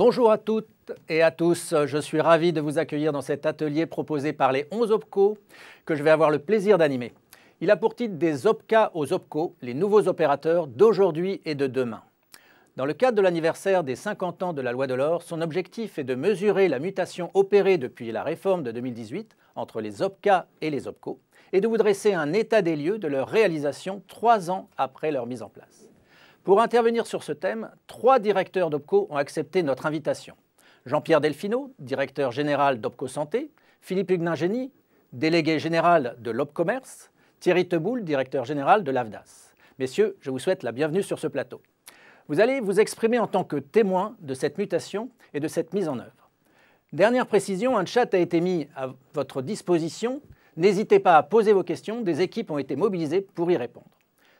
Bonjour à toutes et à tous, je suis ravi de vous accueillir dans cet atelier proposé par les 11 OPCO que je vais avoir le plaisir d'animer. Il a pour titre des OPCA aux OPCO, les nouveaux opérateurs d'aujourd'hui et de demain. Dans le cadre de l'anniversaire des 50 ans de la loi Delors, son objectif est de mesurer la mutation opérée depuis la réforme de 2018 entre les OPCA et les OPCO et de vous dresser un état des lieux de leur réalisation 3 ans après leur mise en place. Pour intervenir sur ce thème, 3 directeurs d'OPCO ont accepté notre invitation. Jean-Pierre Delfino, directeur général d'OPCO Santé, Philippe Huguenin-Génie, délégué général de l'OPCommerce, Thierry Teboul, directeur général de l'AFDAS. Messieurs, je vous souhaite la bienvenue sur ce plateau. Vous allez vous exprimer en tant que témoin de cette mutation et de cette mise en œuvre. Dernière précision, un chat a été mis à votre disposition. N'hésitez pas à poser vos questions, des équipes ont été mobilisées pour y répondre.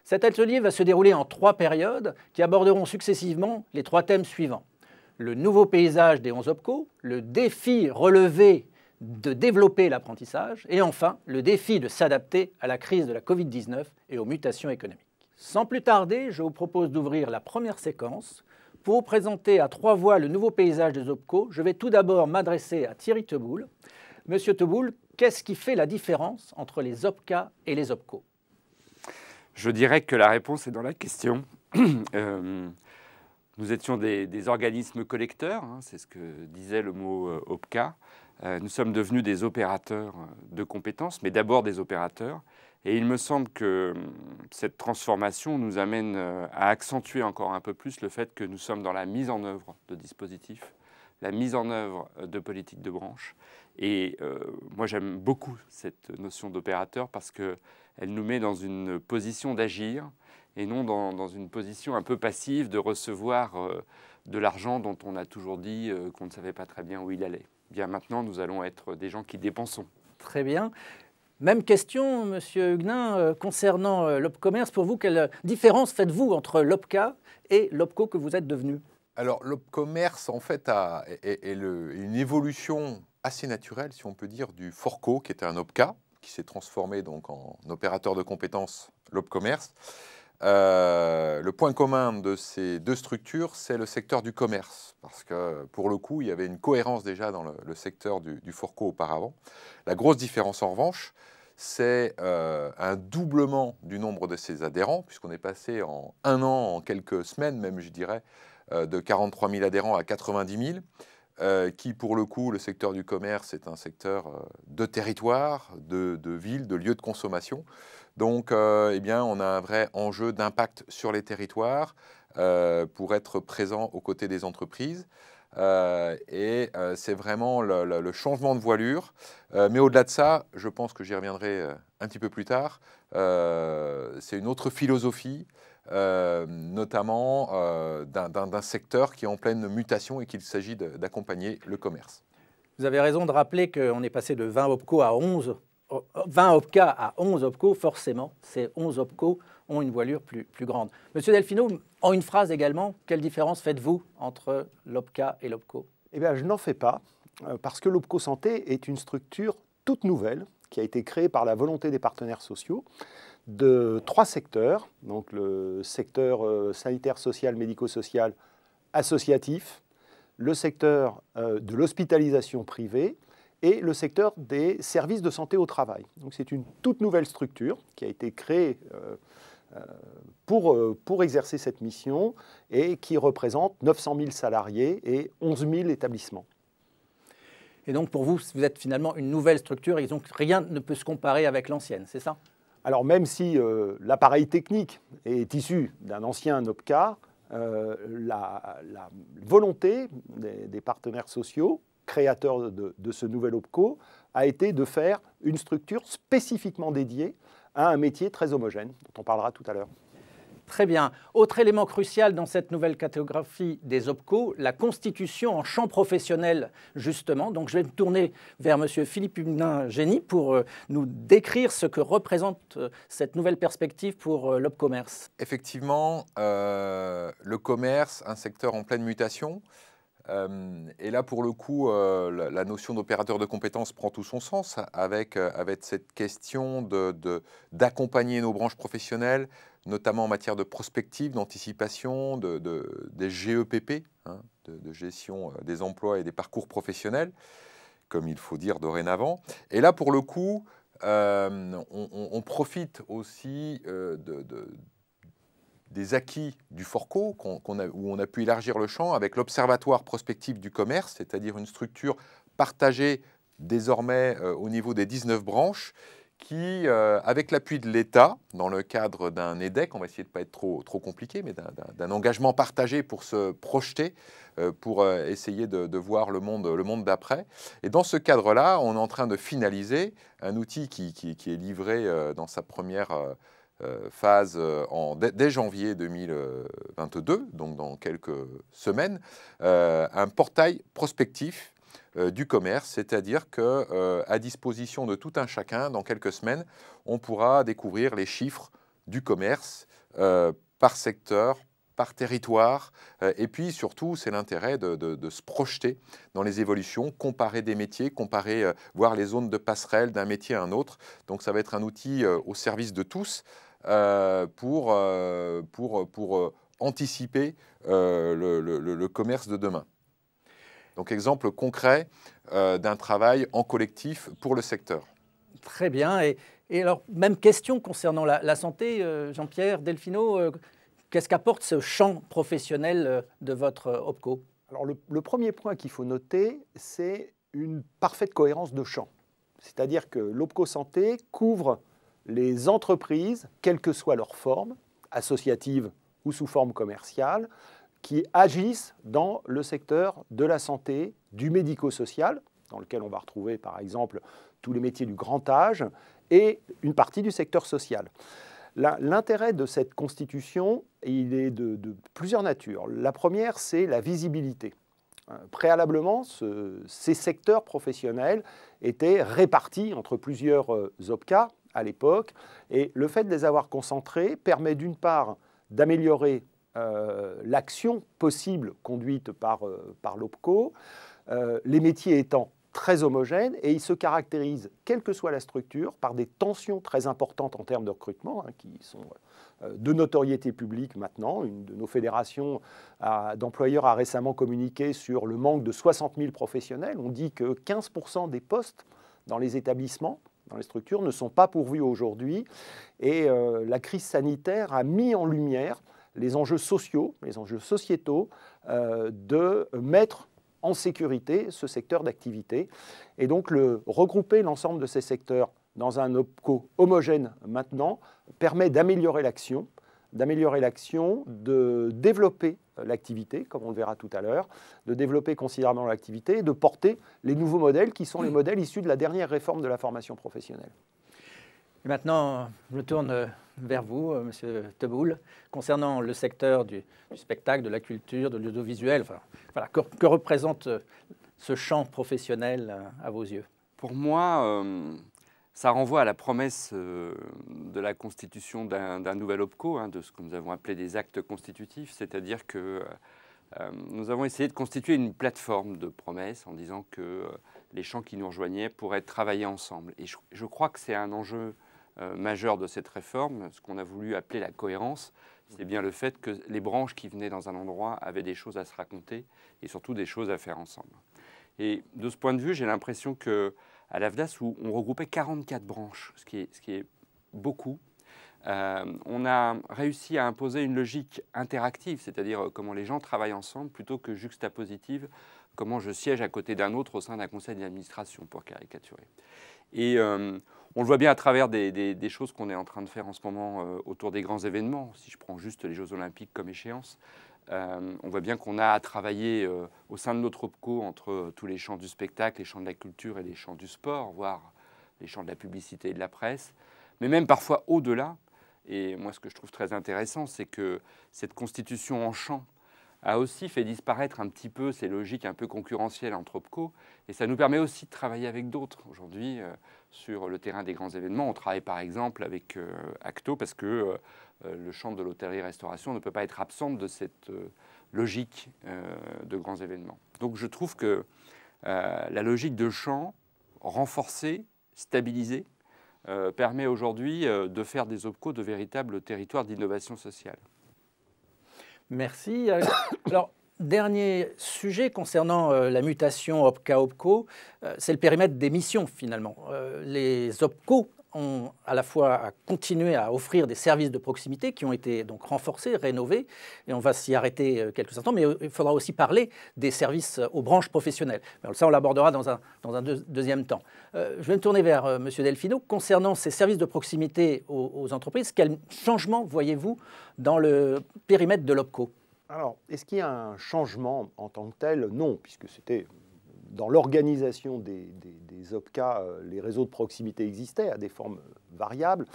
Cet atelier va se dérouler en 3 périodes qui aborderont successivement les 3 thèmes suivants. Le nouveau paysage des 11 OPCO, le défi relevé de développer l'apprentissage et enfin le défi de s'adapter à la crise de la Covid-19 et aux mutations économiques. Sans plus tarder, je vous propose d'ouvrir la première séquence. Pour vous présenter à 3 voix le nouveau paysage des OPCO, je vais tout d'abord m'adresser à Thierry Teboul. Monsieur Teboul, qu'est-ce qui fait la différence entre les OPCA et les OPCO ? Je dirais que la réponse est dans la question. Nous étions des organismes collecteurs, hein, c'est ce que disait le mot OPCA. Nous sommes devenus des opérateurs de compétences, mais d'abord des opérateurs. Et il me semble que cette transformation nous amène à accentuer encore un peu plus le fait que nous sommes dans la mise en œuvre de dispositifs, la mise en œuvre de politiques de branche. Et moi, j'aime beaucoup cette notion d'opérateur parce qu'elle nous met dans une position d'agir et non dans une position un peu passive de recevoir de l'argent dont on a toujours dit qu'on ne savait pas très bien où il allait. Bien maintenant, nous allons être des gens qui dépensons. Très bien. Même question, Monsieur Huguenin, concernant l'OPCommerce. Pour vous, quelle différence faites-vous entre l'OPCA et l'OPCO que vous êtes devenu ? Alors, l'OPCommerce, en fait, est une évolution assez naturelle, si on peut dire, du Forco, qui était un OPCA, qui s'est transformé donc en opérateur de compétences, l'OPCommerce. Le point commun de ces 2 structures, c'est le secteur du commerce, parce que pour le coup, il y avait une cohérence déjà dans le secteur du Forco auparavant. La grosse différence en revanche, c'est un doublement du nombre de ses adhérents, puisqu'on est passé en 1 an, en quelques semaines même, je dirais, de 43 000 adhérents à 90 000, qui pour le coup, le secteur du commerce est un secteur de territoire, de ville, de lieu de consommation. Donc, eh bien, on a un vrai enjeu d'impact sur les territoires pour être présent aux côtés des entreprises. C'est vraiment le changement de voilure. Mais au-delà de ça, je pense que j'y reviendrai un petit peu plus tard. C'est une autre philosophie, notamment d'un secteur qui est en pleine mutation et qu'il s'agit d'accompagner le commerce. Vous avez raison de rappeler qu'on est passé de 20 OPCO à 20 OPCA à 11 OPCO, forcément, ces 11 OPCO ont une voilure plus grande. Monsieur Delfino, en une phrase également, quelle différence faites-vous entre l'OPCA et l'OPCO ? Eh bien, je n'en fais pas, parce que l'OPCO Santé est une structure toute nouvelle qui a été créée par la volonté des partenaires sociaux de 3 secteurs, donc le secteur sanitaire, social, médico-social, associatif, le secteur de l'hospitalisation privée, et le secteur des services de santé au travail. Donc c'est une toute nouvelle structure qui a été créée pour exercer cette mission et qui représente 900 000 salariés et 11 000 établissements. Et donc pour vous, vous êtes finalement une nouvelle structure et donc rien ne peut se comparer avec l'ancienne, c'est ça ? Alors même si l'appareil technique est issu d'un ancien OPCA, la volonté des partenaires sociaux créateur de ce nouvel OPCO, a été de faire une structure spécifiquement dédiée à un métier très homogène, dont on parlera tout à l'heure. Très bien. Autre élément crucial dans cette nouvelle cartographie des OPCO, la constitution en champ professionnel, justement. Donc je vais me tourner vers M. Philippe Huguenin-Génie pour nous décrire ce que représente cette nouvelle perspective pour l'OPCommerce. Effectivement, le commerce, un secteur en pleine mutation. Et là, pour le coup, la notion d'opérateur de compétences prend tout son sens avec cette question d'accompagner nos branches professionnelles, notamment en matière de prospective, d'anticipation, des GEPP, hein, de gestion des emplois et des parcours professionnels, comme il faut dire dorénavant. Et là, pour le coup, on profite aussi des acquis du Forco, où on a pu élargir le champ avec l'Observatoire prospectif du commerce, c'est-à-dire une structure partagée désormais au niveau des 19 branches, qui, avec l'appui de l'État, dans le cadre d'un EDEC, on va essayer de ne pas être trop compliqué, mais d'un engagement partagé pour se projeter, pour essayer de voir le monde d'après. Et dans ce cadre-là, on est en train de finaliser un outil qui est livré dans sa première phase dès janvier 2022, donc dans quelques semaines, un portail prospectif du commerce, c'est-à-dire qu'à disposition de tout un chacun, dans quelques semaines, on pourra découvrir les chiffres du commerce par secteur, par territoire, et puis surtout, c'est l'intérêt de se projeter dans les évolutions, comparer des métiers, voir les zones de passerelle d'un métier à un autre. Donc ça va être un outil au service de tous pour anticiper le commerce de demain. Donc, exemple concret d'un travail en collectif pour le secteur. Très bien. Et alors, même question concernant la santé, Jean-Pierre Delfino, qu'est-ce qu'apporte ce champ professionnel de votre OPCO? Alors, le premier point qu'il faut noter, c'est une parfaite cohérence de champ. C'est-à-dire que l'OPCO Santé couvre les entreprises, quelle que soit leur forme, associative ou sous forme commerciale, qui agissent dans le secteur de la santé, du médico-social, dans lequel on va retrouver par exemple tous les métiers du grand âge, et une partie du secteur social. L'intérêt de cette constitution, il est de plusieurs natures. La première, c'est la visibilité. Préalablement, ces secteurs professionnels étaient répartis entre plusieurs OPCA à l'époque, et le fait de les avoir concentrés permet d'une part d'améliorer l'action possible conduite par l'OPCO, les métiers étant très homogènes, et ils se caractérisent, quelle que soit la structure, par des tensions très importantes en termes de recrutement, qui sont de notoriété publique maintenant. Une de nos fédérations d'employeurs a récemment communiqué sur le manque de 60 000 professionnels. On dit que 15% des postes dans les établissements, dans les structures, ne sont pas pourvus aujourd'hui, et la crise sanitaire a mis en lumière les enjeux sociaux, les enjeux sociétaux, de mettre en sécurité ce secteur d'activité. Et donc, regrouper l'ensemble de ces secteurs dans un OPCO homogène maintenant permet d'améliorer l'action, de développer l'activité, comme on le verra tout à l'heure, de développer considérablement l'activité et de porter les nouveaux modèles qui sont les modèles issus de la dernière réforme de la formation professionnelle. Et maintenant, je me tourne vers vous, Monsieur Teboul, concernant le secteur du spectacle, de la culture, de l'audiovisuel. Enfin, voilà, que représente ce champ professionnel à vos yeux? Pour moi, ça renvoie à la promesse de la constitution d'un nouvel OPCO, de ce que nous avons appelé des actes constitutifs, c'est-à-dire que nous avons essayé de constituer une plateforme de promesses en disant que les champs qui nous rejoignaient pourraient travailler ensemble. Et je crois que c'est un enjeu majeur de cette réforme, ce qu'on a voulu appeler la cohérence, c'est bien le fait que les branches qui venaient dans un endroit avaient des choses à se raconter et surtout des choses à faire ensemble. Et de ce point de vue, j'ai l'impression qu'à l'AFDAS, où on regroupait 44 branches, ce qui est beaucoup, on a réussi à imposer une logique interactive, c'est-à-dire comment les gens travaillent ensemble plutôt que juxtapositive, comment je siège à côté d'un autre au sein d'un conseil d'administration, pour caricaturer. Et on le voit bien à travers des choses qu'on est en train de faire en ce moment autour des grands événements. Si je prends juste les Jeux Olympiques comme échéance, on voit bien qu'on a à travailler au sein de notre OPCO entre tous les champs du spectacle, les champs de la culture et les champs du sport, voire les champs de la publicité et de la presse, mais même parfois au-delà. Et moi, ce que je trouve très intéressant, c'est que cette constitution en champ a aussi fait disparaître un petit peu ces logiques un peu concurrentielles entre OPCO, et ça nous permet aussi de travailler avec d'autres. Aujourd'hui, sur le terrain des grands événements, on travaille par exemple avec Acto, parce que le champ de l'hôtellerie-restauration ne peut pas être absent de cette logique de grands événements. Donc je trouve que la logique de champ renforcée, stabilisée, permet aujourd'hui de faire des OPCO de véritables territoires d'innovation sociale. Merci. Alors, dernier sujet concernant la mutation OPCA-OPCO, c'est le périmètre des missions finalement. Les OPCO ont à la fois continué à offrir des services de proximité qui ont été donc renforcés, rénovés, et on va s'y arrêter quelques instants, mais il faudra aussi parler des services aux branches professionnelles. Alors ça, on l'abordera dans un deuxième temps. Je vais me tourner vers M. Delfino. Concernant ces services de proximité aux entreprises, quel changement voyez-vous dans le périmètre de l'OPCO? Alors, est-ce qu'il y a un changement en tant que tel? Non, puisque c'était dans l'organisation des OPCA, les réseaux de proximité existaient à des formes variables.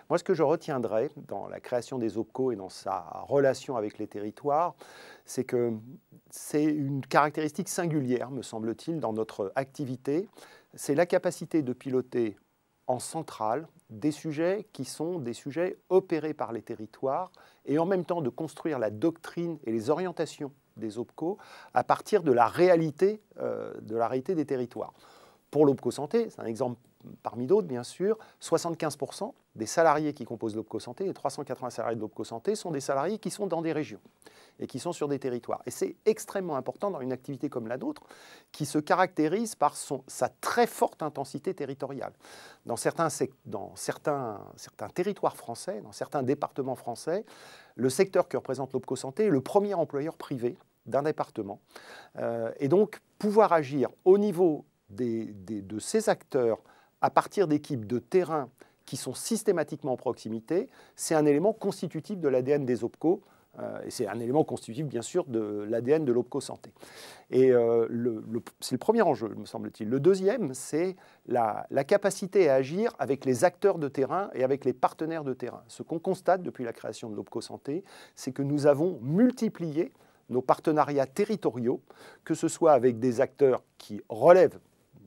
Moi, ce que je retiendrai dans la création des OPCO et dans sa relation avec les territoires, c'est que c'est une caractéristique singulière, me semble-t-il, dans notre activité. C'est la capacité de piloter en centrale des sujets qui sont des sujets opérés par les territoires et en même temps de construire la doctrine et les orientations des OPCO à partir de la réalité des territoires. Pour l'OPCO Santé, c'est un exemple parmi d'autres bien sûr, 75% des salariés qui composent l'OPCO Santé, les 380 salariés de l'OPCO Santé, sont des salariés qui sont dans des régions et qui sont sur des territoires. Et c'est extrêmement important dans une activité comme la nôtre qui se caractérise par sa très forte intensité territoriale. Dans certains territoires français, dans certains départements français, le secteur que représente l'OPCO Santé est le premier employeur privé d'un département. Et donc, pouvoir agir au niveau de ces acteurs à partir d'équipes de terrain qui sont systématiquement en proximité, c'est un élément constitutif de l'ADN des OPCO, et c'est un élément constitutif, bien sûr, de l'ADN de l'OPCO Santé. Et c'est le premier enjeu, me semble-t-il. Le deuxième, c'est la capacité à agir avec les acteurs de terrain et avec les partenaires de terrain. Ce qu'on constate depuis la création de l'OPCO Santé, c'est que nous avons multiplié nos partenariats territoriaux, que ce soit avec des acteurs qui relèvent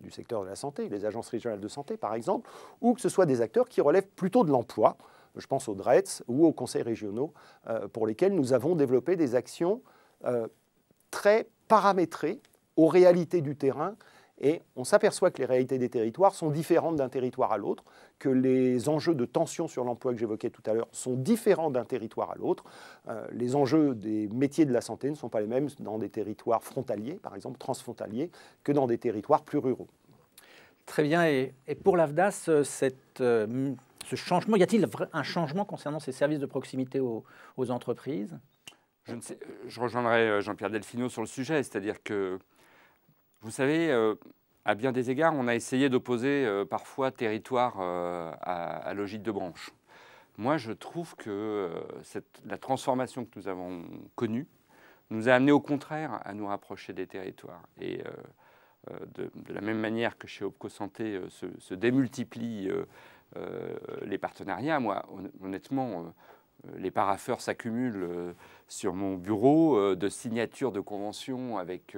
du secteur de la santé, les agences régionales de santé par exemple, ou que ce soit des acteurs qui relèvent plutôt de l'emploi, je pense aux DRETS ou aux conseils régionaux, pour lesquels nous avons développé des actions très paramétrées aux réalités du terrain. Et on s'aperçoit que les réalités des territoires sont différentes d'un territoire à l'autre, que les enjeux de tension sur l'emploi que j'évoquais tout à l'heure sont différents d'un territoire à l'autre. Les enjeux des métiers de la santé ne sont pas les mêmes dans des territoires frontaliers, par exemple transfrontaliers, que dans des territoires plus ruraux. Très bien. Et pour l'AFDAS, ce changement, y a-t-il un changement concernant ces services de proximité aux entreprises? Je rejoindrai Jean-Pierre Delfino sur le sujet, c'est-à-dire que vous savez, à bien des égards, on a essayé d'opposer parfois territoire à logique de branche. Moi, je trouve que la transformation que nous avons connue nous a amené au contraire à nous rapprocher des territoires. Et de la même manière que chez OPCO Santé se démultiplient les partenariats, moi, honnêtement, les parapheurs s'accumulent sur mon bureau de signatures de conventions avec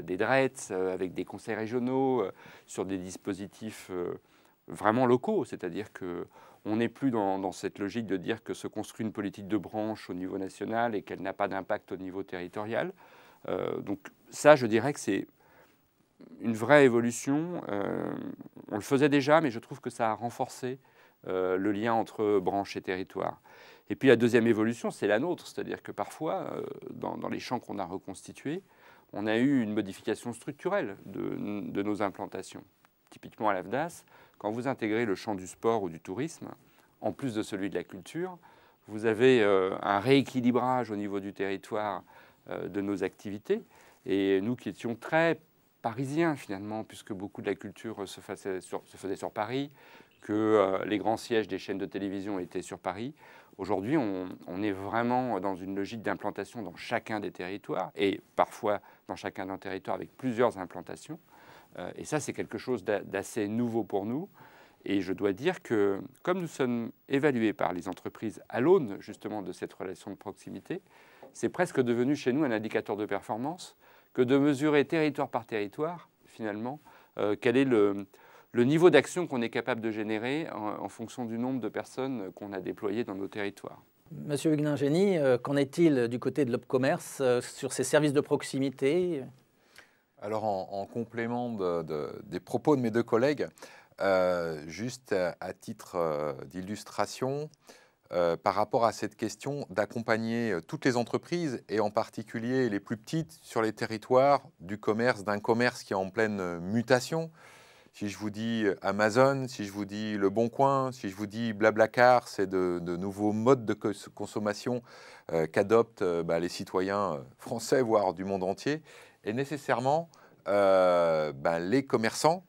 des DRETS, avec des conseils régionaux, sur des dispositifs vraiment locaux. C'est-à-dire qu'on n'est plus dans cette logique de dire que se construit une politique de branche au niveau national et qu'elle n'a pas d'impact au niveau territorial. Donc ça, je dirais que c'est une vraie évolution. On le faisait déjà, mais je trouve que ça a renforcé le lien entre branche et territoire. Et puis la deuxième évolution, c'est la nôtre, c'est-à-dire que parfois, dans les champs qu'on a reconstitués, on a eu une modification structurelle de nos implantations. Typiquement à l'AFDAS, quand vous intégrez le champ du sport ou du tourisme, en plus de celui de la culture, vous avez un rééquilibrage au niveau du territoire de nos activités. Et nous qui étions très parisiens finalement, puisque beaucoup de la culture se faisait sur Paris, que les grands sièges des chaînes de télévision étaient sur Paris. Aujourd'hui, on est vraiment dans une logique d'implantation dans chacun des territoires et parfois dans chacun d'un territoire avec plusieurs implantations. Et ça, c'est quelque chose d'assez nouveau pour nous. Et je dois dire que comme nous sommes évalués par les entreprises à l'aune justement de cette relation de proximité, c'est presque devenu chez nous un indicateur de performance que de mesurer territoire par territoire, finalement, quel est le niveau d'action qu'on est capable de générer en fonction du nombre de personnes qu'on a déployées dans nos territoires. Monsieur Huguenin-Gény, qu'en est-il du côté de l'OPCommerce sur ces services de proximité? Alors, en complément des propos de mes deux collègues, juste à titre d'illustration, par rapport à cette question d'accompagner toutes les entreprises, et en particulier les plus petites, sur les territoires du commerce, d'un commerce qui est en pleine mutation. Si je vous dis Amazon, si je vous dis Le Bon Coin, si je vous dis Blablacar, c'est de nouveaux modes de consommation qu'adoptent les citoyens français, voire du monde entier. Et nécessairement, les commerçants,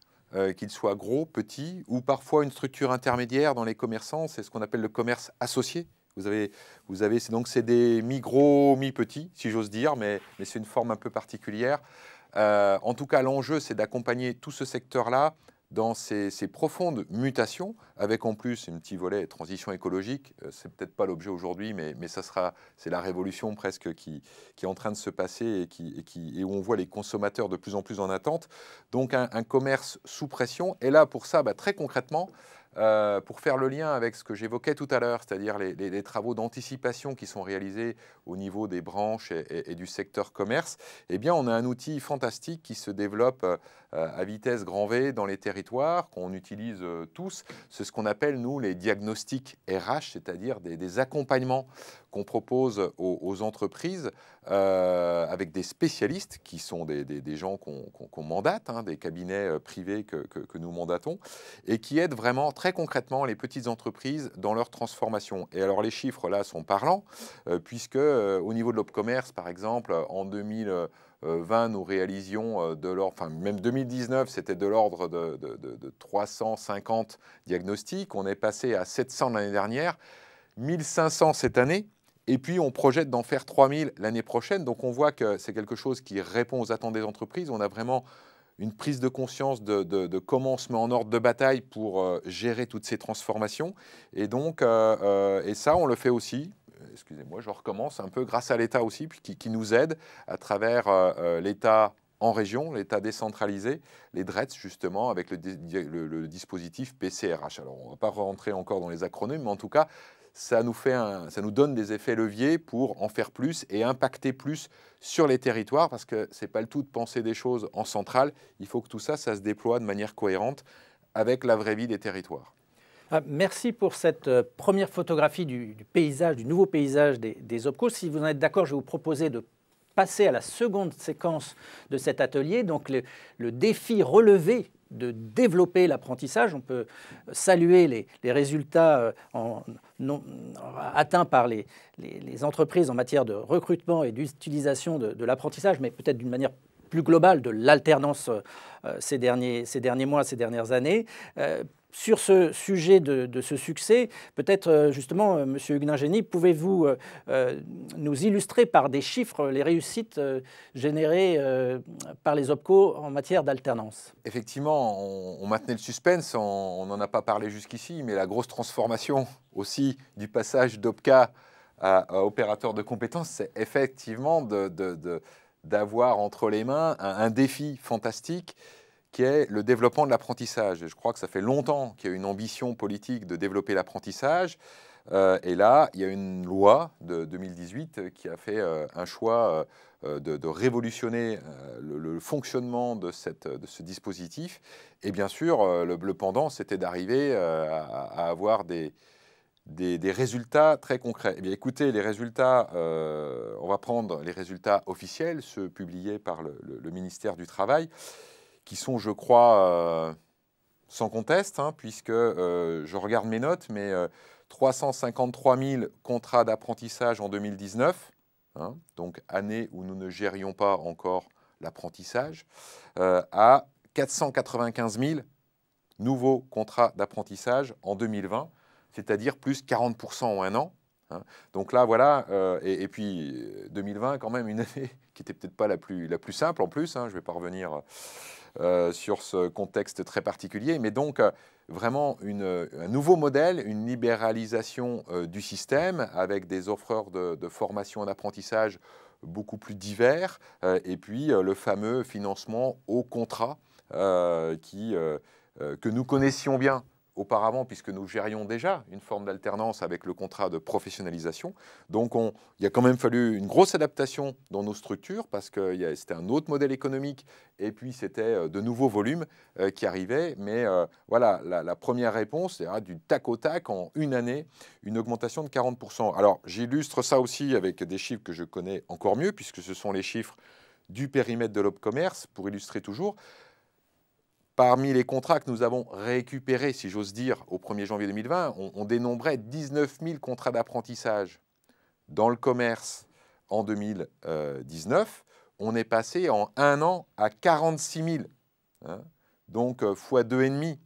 qu'ils soient gros, petits, ou parfois une structure intermédiaire dans les commerçants, c'est ce qu'on appelle le commerce associé. Vous avez c'est des mi-gros, mi-petits, si j'ose dire, mais c'est une forme un peu particulière. En tout cas, l'enjeu, c'est d'accompagner tout ce secteur-là dans ces profondes mutations, avec en plus un petit volet transition écologique. C'est peut-être pas l'objet aujourd'hui, mais c'est la révolution presque qui est en train de se passer et où on voit les consommateurs de plus en plus en attente. Donc un commerce sous pression. Et là, pour ça, très concrètement, pour faire le lien avec ce que j'évoquais tout à l'heure, c'est-à-dire les travaux d'anticipation qui sont réalisés au niveau des branches et du secteur commerce, eh bien, on a un outil fantastique qui se développe à vitesse grand V dans les territoires, qu'on utilise tous. C'est ce qu'on appelle, nous, les diagnostics RH, c'est-à-dire des accompagnements qu'on propose aux entreprises avec des spécialistes qui sont des gens qu'on mandate, des cabinets privés que nous mandatons, et qui aident vraiment très concrètement les petites entreprises dans leur transformation. Et alors les chiffres là sont parlants, puisque au niveau de l'Opcommerce, par exemple, en 2020, nous réalisions même 2019, c'était de l'ordre de 350 diagnostics. On est passé à 700 l'année dernière, 1500 cette année. Et puis, on projette d'en faire 3000 l'année prochaine. Donc, on voit que c'est quelque chose qui répond aux attentes des entreprises. On a vraiment une prise de conscience de comment on se met en ordre de bataille pour gérer toutes ces transformations. Et donc, et ça, on le fait aussi, excusez-moi, je recommence un peu, grâce à l'État aussi, qui nous aide à travers l'État en région, l'État décentralisé, les DRETS justement, avec le dispositif PCRH. Alors, on ne va pas rentrer encore dans les acronymes, mais en tout cas, ça nous donne des effets leviers pour en faire plus et impacter plus sur les territoires, parce que ce n'est pas le tout de penser des choses en centrale. Il faut que tout ça se déploie de manière cohérente avec la vraie vie des territoires. Merci pour cette première photographie du paysage, du nouveau paysage des OPCO. Si vous en êtes d'accord, je vais vous proposer de passer à la seconde séquence de cet atelier, donc le défi relevé de développer l'apprentissage. On peut saluer les résultats atteints par les entreprises en matière de recrutement et d'utilisation de l'apprentissage, mais peut-être d'une manière plus globale de l'alternance ces derniers mois, ces dernières années. Sur ce sujet de ce succès, peut-être justement, M. Huguenin-Génie, pouvez-vous nous illustrer par des chiffres les réussites générées par les OPCO en matière d'alternance? Effectivement, on maintenait le suspense, on n'en a pas parlé jusqu'ici, mais la grosse transformation aussi du passage d'OPCA à opérateur de compétences, c'est effectivement d'avoir entre les mains un défi fantastique qui est le développement de l'apprentissage. Je crois que ça fait longtemps qu'il y a une ambition politique de développer l'apprentissage. Et là, il y a une loi de 2018 qui a fait un choix de révolutionner le fonctionnement de ce dispositif. Et bien sûr, le pendant, c'était d'arriver à avoir des résultats très concrets. Eh bien, écoutez, les résultats, on va prendre les résultats officiels, ceux publiés par le ministère du Travail, qui sont, je crois, sans conteste, puisque je regarde mes notes, mais 353 000 contrats d'apprentissage en 2019, donc année où nous ne gérions pas encore l'apprentissage, à 495 000 nouveaux contrats d'apprentissage en 2020, c'est-à-dire plus 40% en un an. Donc là, voilà, et puis 2020, quand même, une année qui n'était peut-être pas la plus simple en plus, je ne vais pas revenir sur ce contexte très particulier, mais donc vraiment un nouveau modèle, une libéralisation du système avec des offreurs de formation et d'apprentissage beaucoup plus divers, et puis le fameux financement au contrat que nous connaissions bien auparavant, puisque nous gérions déjà une forme d'alternance avec le contrat de professionnalisation. Donc, il a quand même fallu une grosse adaptation dans nos structures, parce que c'était un autre modèle économique, et puis c'était de nouveaux volumes qui arrivaient. Mais voilà, la première réponse, c'est du tac au tac, en une année, une augmentation de 40%. Alors, j'illustre ça aussi avec des chiffres que je connais encore mieux, puisque ce sont les chiffres du périmètre de l'Opcommerce, pour illustrer toujours. Parmi les contrats que nous avons récupérés, si j'ose dire, au 1er janvier 2020, on dénombrait 19 000 contrats d'apprentissage dans le commerce en 2019. On est passé en un an à 46 000. Hein, donc, fois 2,5,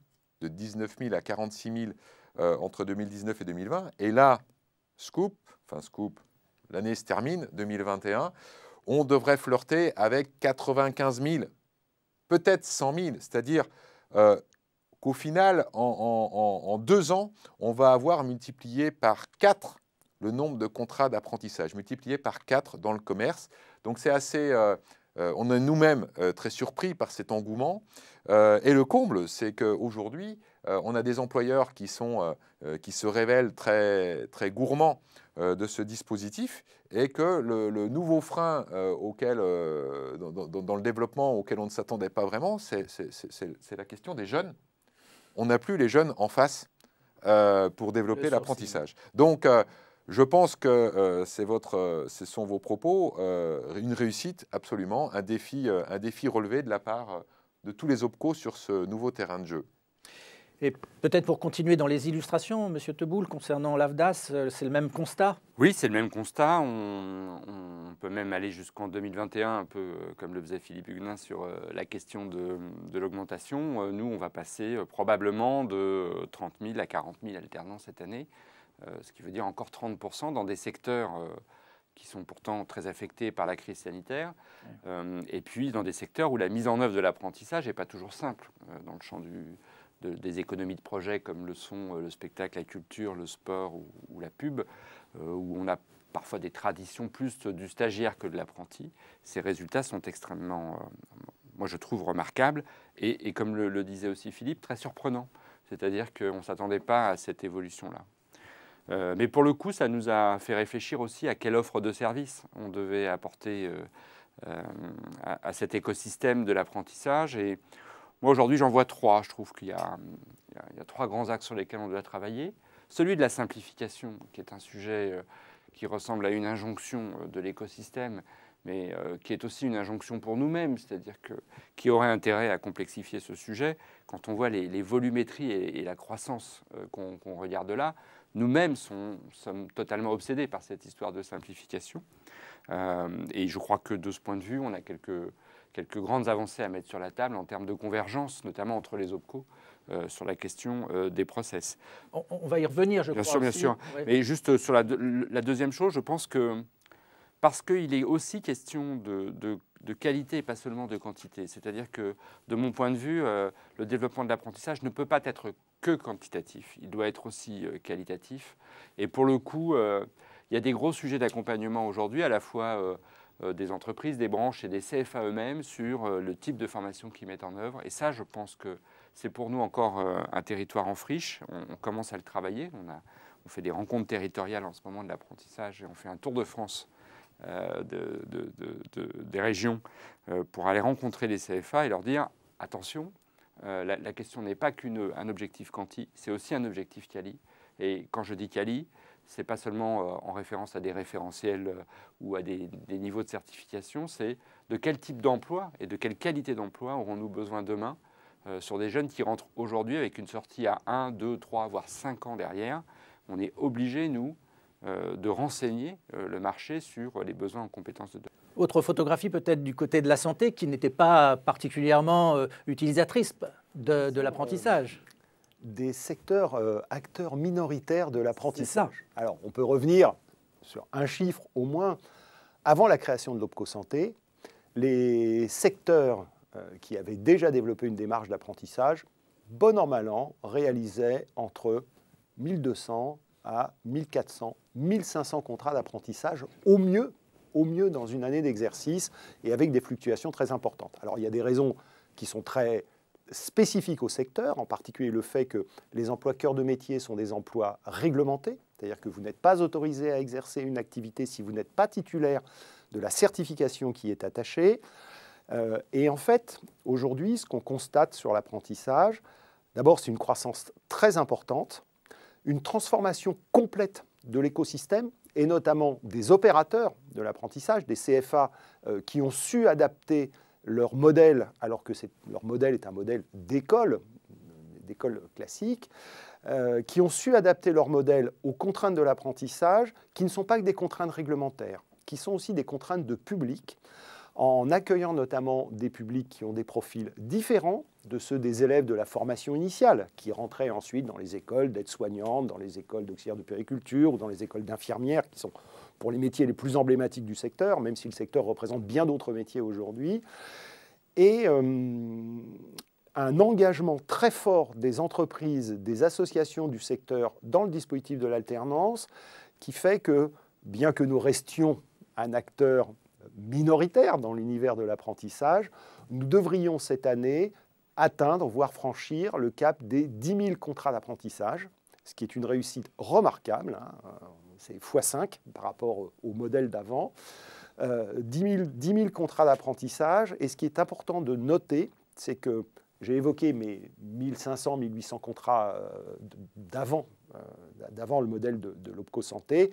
de 19 000 à 46 000 entre 2019 et 2020. Et là, scoop, l'année se termine, 2021, on devrait flirter avec 95 000. Peut-être 100 000, c'est-à-dire qu'au final, en 2 ans, on va avoir multiplié par 4 le nombre de contrats d'apprentissage, multiplié par 4 dans le commerce. Donc c'est assez... on est nous-mêmes très surpris par cet engouement. Et le comble, c'est qu'aujourd'hui, on a des employeurs qui se révèlent très, très gourmands de ce dispositif, et que le nouveau frein dans le développement auquel on ne s'attendait pas vraiment, c'est la question des jeunes. On n'a plus les jeunes en face pour développer l'apprentissage. Donc, je pense que ce sont vos propos, une réussite absolument, un défi relevé de la part de tous les OPCO sur ce nouveau terrain de jeu. Et peut-être pour continuer dans les illustrations, M. Teboul, concernant l'AFDAS, c'est le même constat? Oui, c'est le même constat. On peut même aller jusqu'en 2021, un peu comme le faisait Philippe Huguenin sur la question de l'augmentation. Nous, on va passer probablement de 30 000 à 40 000 alternants cette année, ce qui veut dire encore 30% dans des secteurs qui sont pourtant très affectés par la crise sanitaire, et puis dans des secteurs où la mise en œuvre de l'apprentissage n'est pas toujours simple, dans le champ des économies de projet comme le sont le spectacle, la culture, le sport ou la pub, où on a parfois des traditions plus du stagiaire que de l'apprenti. Ces résultats sont extrêmement, moi je trouve, remarquables et comme le disait aussi Philippe, très surprenants. C'est-à-dire qu'on ne s'attendait pas à cette évolution-là. Mais pour le coup, ça nous a fait réfléchir aussi à quelle offre de service on devait apporter à cet écosystème de l'apprentissage. Et moi, aujourd'hui, j'en vois 3. Je trouve qu'il y a 3 grands axes sur lesquels on doit travailler. Celui de la simplification, qui est un sujet qui ressemble à une injonction de l'écosystème, mais qui est aussi une injonction pour nous-mêmes, c'est-à-dire qui aurait intérêt à complexifier ce sujet. Quand on voit les volumétries et la croissance qu'on regarde là, nous-mêmes sommes totalement obsédés par cette histoire de simplification. Et je crois que de ce point de vue, on a quelques grandes avancées à mettre sur la table en termes de convergence, notamment entre les OPCO, sur la question des process. On va y revenir, je crois. Bien sûr, bien sûr. Ouais. Mais juste sur la deuxième chose, je pense que parce qu'il est aussi question de qualité et pas seulement de quantité. C'est-à-dire que, de mon point de vue, le développement de l'apprentissage ne peut pas être que quantitatif. Il doit être aussi qualitatif. Et pour le coup, il y a des gros sujets d'accompagnement aujourd'hui, à la fois des entreprises, des branches et des CFA eux-mêmes sur le type de formation qu'ils mettent en œuvre. Et ça, je pense que c'est pour nous encore un territoire en friche. On commence à le travailler. On fait des rencontres territoriales en ce moment de l'apprentissage et on fait un tour de France des régions pour aller rencontrer les CFA et leur dire attention, la question n'est pas qu'un objectif quanti, c'est aussi un objectif quali. Et quand je dis quali, ce n'est pas seulement en référence à des référentiels ou à des niveaux de certification, c'est de quel type d'emploi et de quelle qualité d'emploi aurons-nous besoin demain sur des jeunes qui rentrent aujourd'hui avec une sortie à 1, 2, 3, voire 5 ans derrière. On est obligés, nous, de renseigner le marché sur les besoins en compétences de demain. Autre photographie peut-être du côté de la santé qui n'était pas particulièrement utilisatrice de l'apprentissage. Des secteurs acteurs minoritaires de l'apprentissage. Alors, on peut revenir sur un chiffre au moins. Avant la création de l'OPCO Santé, les secteurs qui avaient déjà développé une démarche d'apprentissage, bon an, mal an, réalisaient entre 1200 à 1400, 1500 contrats d'apprentissage au mieux dans une année d'exercice et avec des fluctuations très importantes. Alors, il y a des raisons qui sont très spécifiques au secteur, en particulier le fait que les emplois cœur de métier sont des emplois réglementés, c'est-à-dire que vous n'êtes pas autorisé à exercer une activité si vous n'êtes pas titulaire de la certification qui est attachée. Et en fait, aujourd'hui, ce qu'on constate sur l'apprentissage, d'abord, c'est une croissance très importante, une transformation complète de l'écosystème, et notamment des opérateurs de l'apprentissage, des CFA, qui ont su adapter leur modèle, alors que leur modèle est un modèle d'école classique, qui ont su adapter leur modèle aux contraintes de l'apprentissage, qui ne sont pas que des contraintes réglementaires, qui sont aussi des contraintes de public, en accueillant notamment des publics qui ont des profils différents de ceux des élèves de la formation initiale, qui rentraient ensuite dans les écoles d'aides-soignantes, dans les écoles d'auxiliaires de puériculture ou dans les écoles d'infirmières, qui sont pour les métiers les plus emblématiques du secteur, même si le secteur représente bien d'autres métiers aujourd'hui. Et un engagement très fort des entreprises, des associations du secteur dans le dispositif de l'alternance, qui fait que, bien que nous restions un acteur minoritaire dans l'univers de l'apprentissage, nous devrions cette année atteindre, voire franchir le cap des 10 000 contrats d'apprentissage, ce qui est une réussite remarquable, hein, c'est x5 par rapport au modèle d'avant, 10 000 contrats d'apprentissage, et ce qui est important de noter, c'est que j'ai évoqué mes 1500, 1800 contrats d'avant le modèle de l'OPCO Santé.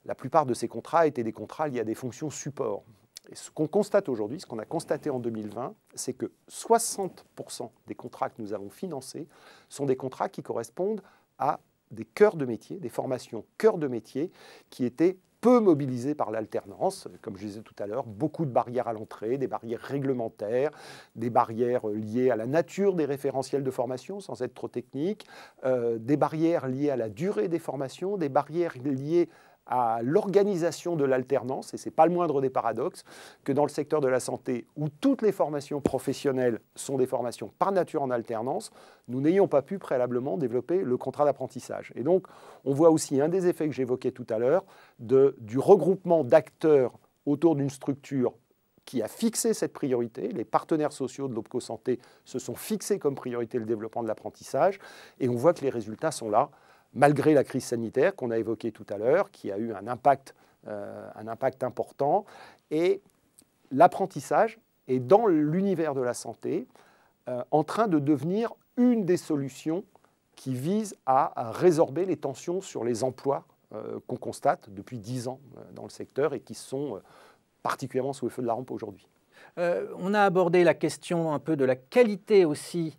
La plupart de ces contrats étaient des contrats liés à des fonctions support. Et ce qu'on constate aujourd'hui, ce qu'on a constaté en 2020, c'est que 60% des contrats que nous avons financés sont des contrats qui correspondent à des cœurs de métier, des formations cœurs de métier qui étaient peu mobilisés par l'alternance. Comme je disais tout à l'heure, beaucoup de barrières à l'entrée, des barrières réglementaires, des barrières liées à la nature des référentiels de formation, sans être trop technique, des barrières liées à la durée des formations, des barrières liées à l'organisation de l'alternance, et ce n'est pas le moindre des paradoxes, que dans le secteur de la santé, où toutes les formations professionnelles sont des formations par nature en alternance, nous n'ayons pas pu préalablement développer le contrat d'apprentissage. Et donc, on voit aussi un des effets que j'évoquais tout à l'heure, du regroupement d'acteurs autour d'une structure qui a fixé cette priorité. Les partenaires sociaux de l'OPCO Santé se sont fixés comme priorité le développement de l'apprentissage, et on voit que les résultats sont là, malgré la crise sanitaire qu'on a évoquée tout à l'heure, qui a eu un impact important. Et l'apprentissage est, dans l'univers de la santé, en train de devenir une des solutions qui visent à résorber les tensions sur les emplois qu'on constate depuis 10 ans dans le secteur et qui sont particulièrement sous le feu de la rampe aujourd'hui. On a abordé la question un peu de la qualité aussi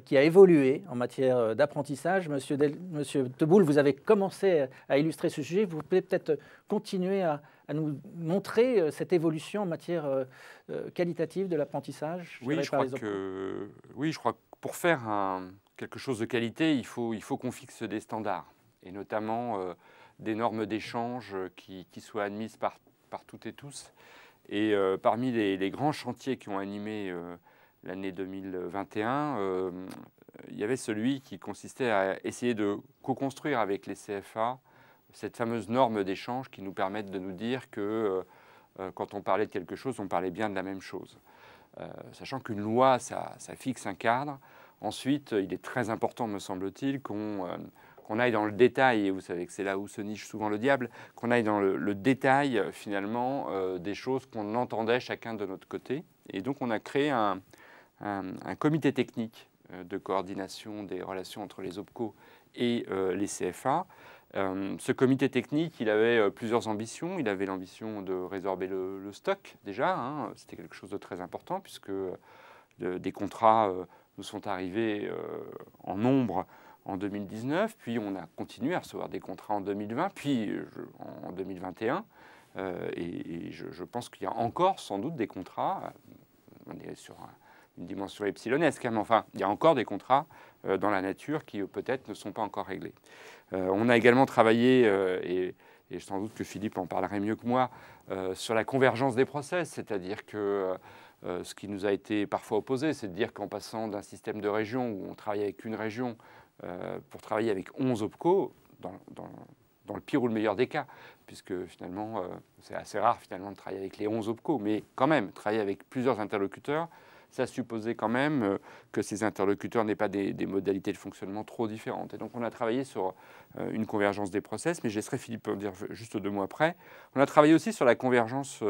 qui a évolué en matière d'apprentissage. Monsieur Teboul, vous avez commencé à illustrer ce sujet. Vous pouvez peut-être continuer à nous montrer cette évolution en matière qualitative de l'apprentissage. Oui, je crois que pour faire quelque chose de qualité, il faut qu'on fixe des standards, et notamment des normes d'échange qui soient admises par toutes et tous. Et parmi les grands chantiers qui ont animé l'année 2021, il y avait celui qui consistait à essayer de co-construire avec les CFA cette fameuse norme d'échange qui nous permette de nous dire que quand on parlait de quelque chose, on parlait bien de la même chose. Sachant qu'une loi, ça fixe un cadre. Ensuite, il est très important, me semble-t-il, qu'on aille dans le détail, et vous savez que c'est là où se niche souvent le diable, qu'on aille dans le détail finalement des choses qu'on entendait chacun de notre côté. Et donc on a créé un comité technique de coordination des relations entre les OPCO et les CFA. Ce comité technique, il avait plusieurs ambitions. Il avait l'ambition de résorber le stock déjà, hein. C'était quelque chose de très important puisque des contrats nous sont arrivés en nombre en 2019, puis on a continué à recevoir des contrats en 2020, puis en 2021. Et je pense qu'il y a encore sans doute des contrats, on est sur une dimension epsilonesque, mais enfin, il y a encore des contrats dans la nature qui peut-être ne sont pas encore réglés. On a également travaillé, et sans doute que Philippe en parlerait mieux que moi, sur la convergence des process, c'est-à-dire que ce qui nous a été parfois opposé, c'est de dire qu'en passant d'un système de région où on travaille avec une région, pour travailler avec 11 OPCO, dans le pire ou le meilleur des cas, puisque finalement, c'est assez rare finalement de travailler avec les 11 OPCO, mais quand même, travailler avec plusieurs interlocuteurs, ça supposait quand même que ces interlocuteurs n'aient pas des modalités de fonctionnement trop différentes. Et donc on a travaillé sur une convergence des process, mais je laisserai Philippe en dire juste 2 mots après. On a travaillé aussi sur la convergence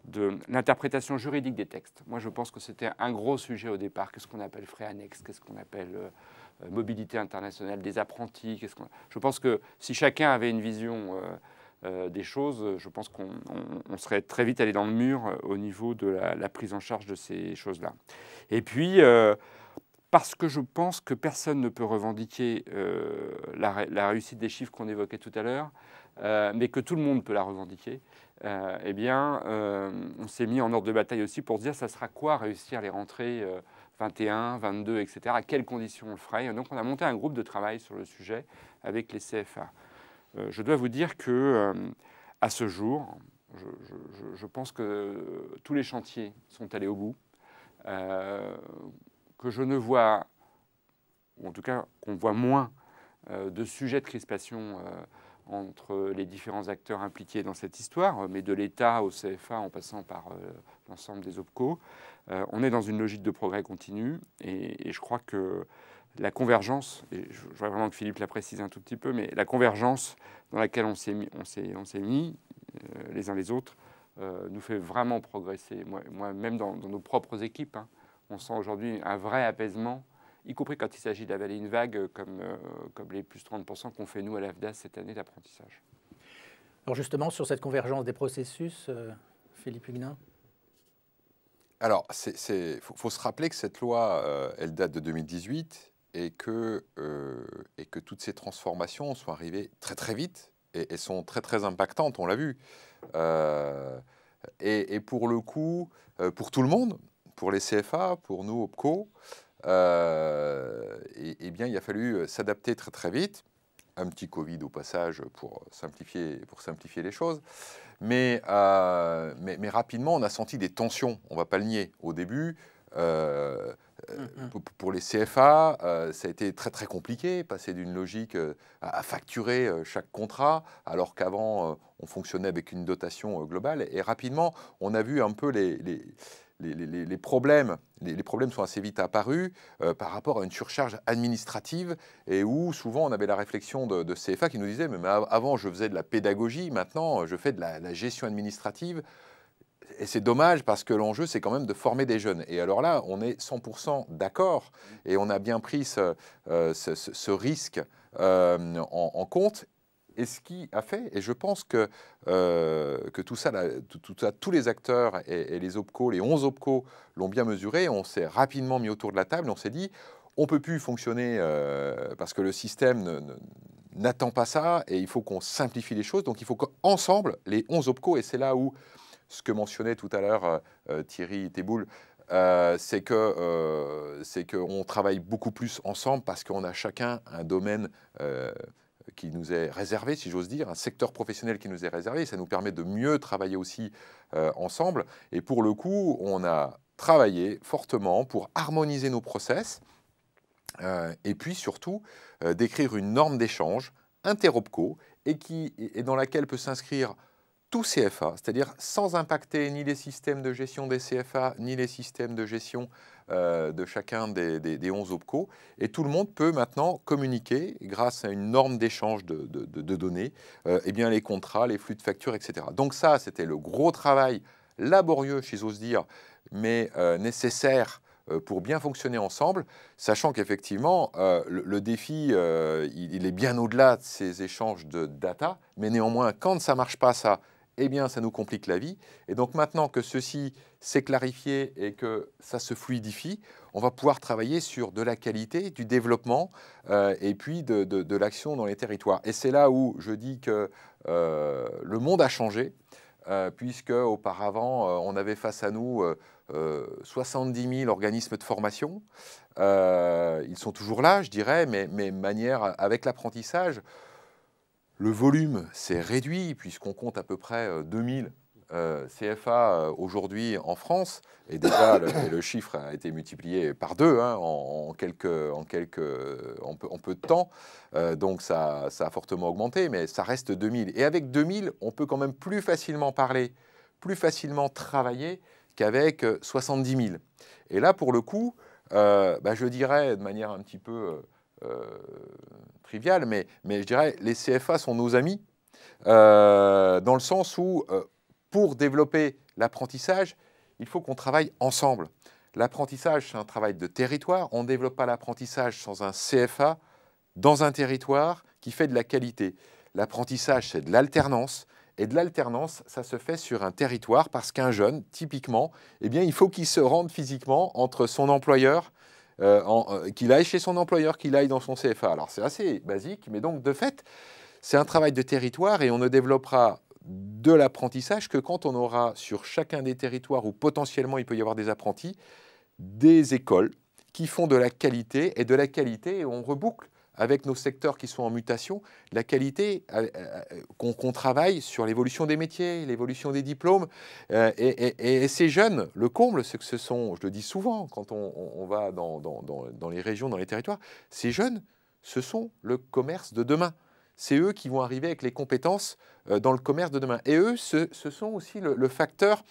de l'interprétation juridique des textes. Moi, je pense que c'était un gros sujet au départ. Qu'est-ce qu'on appelle frais annexes? Qu'est-ce qu'on appelle mobilité internationale des apprentis? Je pense que si chacun avait une vision des choses, je pense qu'on serait très vite allé dans le mur au niveau de la prise en charge de ces choses-là. Et puis, parce que je pense que personne ne peut revendiquer la réussite des chiffres qu'on évoquait tout à l'heure, mais que tout le monde peut la revendiquer, eh bien, on s'est mis en ordre de bataille aussi pour se dire ça sera quoi réussir les rentrées 21, 22, etc. À quelles conditions on le ferait. Et donc, on a monté un groupe de travail sur le sujet avec les CFA. Je dois vous dire que à ce jour, je pense que tous les chantiers sont allés au bout, que je ne vois, ou en tout cas qu'on voit moins de sujets de crispation entre les différents acteurs impliqués dans cette histoire, mais de l'État au CFA en passant par l'ensemble des OPCO. On est dans une logique de progrès continu et je crois que la convergence, et je voudrais vraiment que Philippe la précise un tout petit peu, mais la convergence dans laquelle on s'est mis les uns les autres nous fait vraiment progresser. Moi même dans nos propres équipes, hein, on sent aujourd'hui un vrai apaisement, y compris quand il s'agit d'avaler une vague comme les plus 30% qu'on fait nous à l'AFDAS cette année d'apprentissage. Alors justement, sur cette convergence des processus, Philippe Huguenin. Alors, faut se rappeler que cette loi, elle date de 2018 et que toutes ces transformations sont arrivées très très vite et sont très très impactantes, on l'a vu. Et pour le coup, pour tout le monde, pour les CFA, pour nous, OPCO, eh bien, il a fallu s'adapter très très vite. Un petit Covid au passage pour simplifier les choses. Mais rapidement, on a senti des tensions, on ne va pas le nier. Au début, pour les CFA, ça a été très très compliqué, passer d'une logique à facturer chaque contrat, alors qu'avant, on fonctionnait avec une dotation globale. Et rapidement, on a vu un peu les problèmes. Les problèmes sont assez vite apparus par rapport à une surcharge administrative et où souvent on avait la réflexion de CFA qui nous disait mais avant je faisais de la pédagogie, maintenant je fais de la gestion administrative. Et c'est dommage parce que l'enjeu, c'est quand même de former des jeunes. Et alors là, on est 100% d'accord et on a bien pris ce risque en compte. Et ce qui a fait, et je pense que tout ça, tous les acteurs et les OPCO, les 11 OPCO l'ont bien mesuré, on s'est rapidement mis autour de la table et on s'est dit on ne peut plus fonctionner parce que le système n'attend pas ça et il faut qu'on simplifie les choses. Donc il faut qu'ensemble, les 11 OPCO, et c'est là où ce que mentionnait tout à l'heure Thierry Teboul, c'est qu'on travaille beaucoup plus ensemble parce qu'on a chacun un domaine qui nous est réservé, si j'ose dire, un secteur professionnel qui nous est réservé. Ça nous permet de mieux travailler aussi ensemble. Et pour le coup, on a travaillé fortement pour harmoniser nos process et puis surtout d'écrire une norme d'échange interopco et dans laquelle peut s'inscrire tout CFA, c'est-à-dire sans impacter ni les systèmes de gestion des CFA, ni les systèmes de gestion de chacun des 11 OPCO. Et tout le monde peut maintenant communiquer, grâce à une norme d'échange de données, eh bien les contrats, les flux de factures, etc. Donc ça, c'était le gros travail laborieux, si j'ose dire, mais nécessaire pour bien fonctionner ensemble, sachant qu'effectivement, le défi, il est bien au-delà de ces échanges de data, mais néanmoins, quand ça ne marche pas, ça, eh bien, ça nous complique la vie. Et donc maintenant que ceci s'est clarifié et que ça se fluidifie, on va pouvoir travailler sur de la qualité, du développement et puis de l'action dans les territoires. Et c'est là où je dis que le monde a changé, puisque auparavant, on avait face à nous 70 000 organismes de formation. Ils sont toujours là, je dirais, mais manière avec l'apprentissage. Le volume s'est réduit puisqu'on compte à peu près 2000 CFA aujourd'hui en France. Et déjà, le chiffre a été multiplié par 2 hein, en peu de temps. Donc ça a fortement augmenté, mais ça reste 2000. Et avec 2000, on peut quand même plus facilement parler, plus facilement travailler qu'avec 70 000. Et là, pour le coup, je dirais de manière un petit peu triviale, mais je dirais les CFA sont nos amis, dans le sens où, pour développer l'apprentissage, il faut qu'on travaille ensemble. L'apprentissage, c'est un travail de territoire. On ne développe pas l'apprentissage sans un CFA dans un territoire qui fait de la qualité. L'apprentissage, c'est de l'alternance. Et de l'alternance, ça se fait sur un territoire parce qu'un jeune, typiquement, eh bien, il faut qu'il se rende physiquement entre son employeur, qu'il aille chez son employeur, qu'il aille dans son CFA. Alors, c'est assez basique, mais donc, de fait, c'est un travail de territoire et on ne développera de l'apprentissage que quand on aura sur chacun des territoires où potentiellement il peut y avoir des apprentis, des écoles qui font de la qualité, et on reboucle avec nos secteurs qui sont en mutation, la qualité, qu'on travaille sur l'évolution des métiers, l'évolution des diplômes. Et ces jeunes, le comble, c'est que ce sont, je le dis souvent quand on va dans les régions, dans les territoires, ces jeunes, ce sont le commerce de demain. C'est eux qui vont arriver avec les compétences dans le commerce de demain. Et eux, ce sont aussi le facteur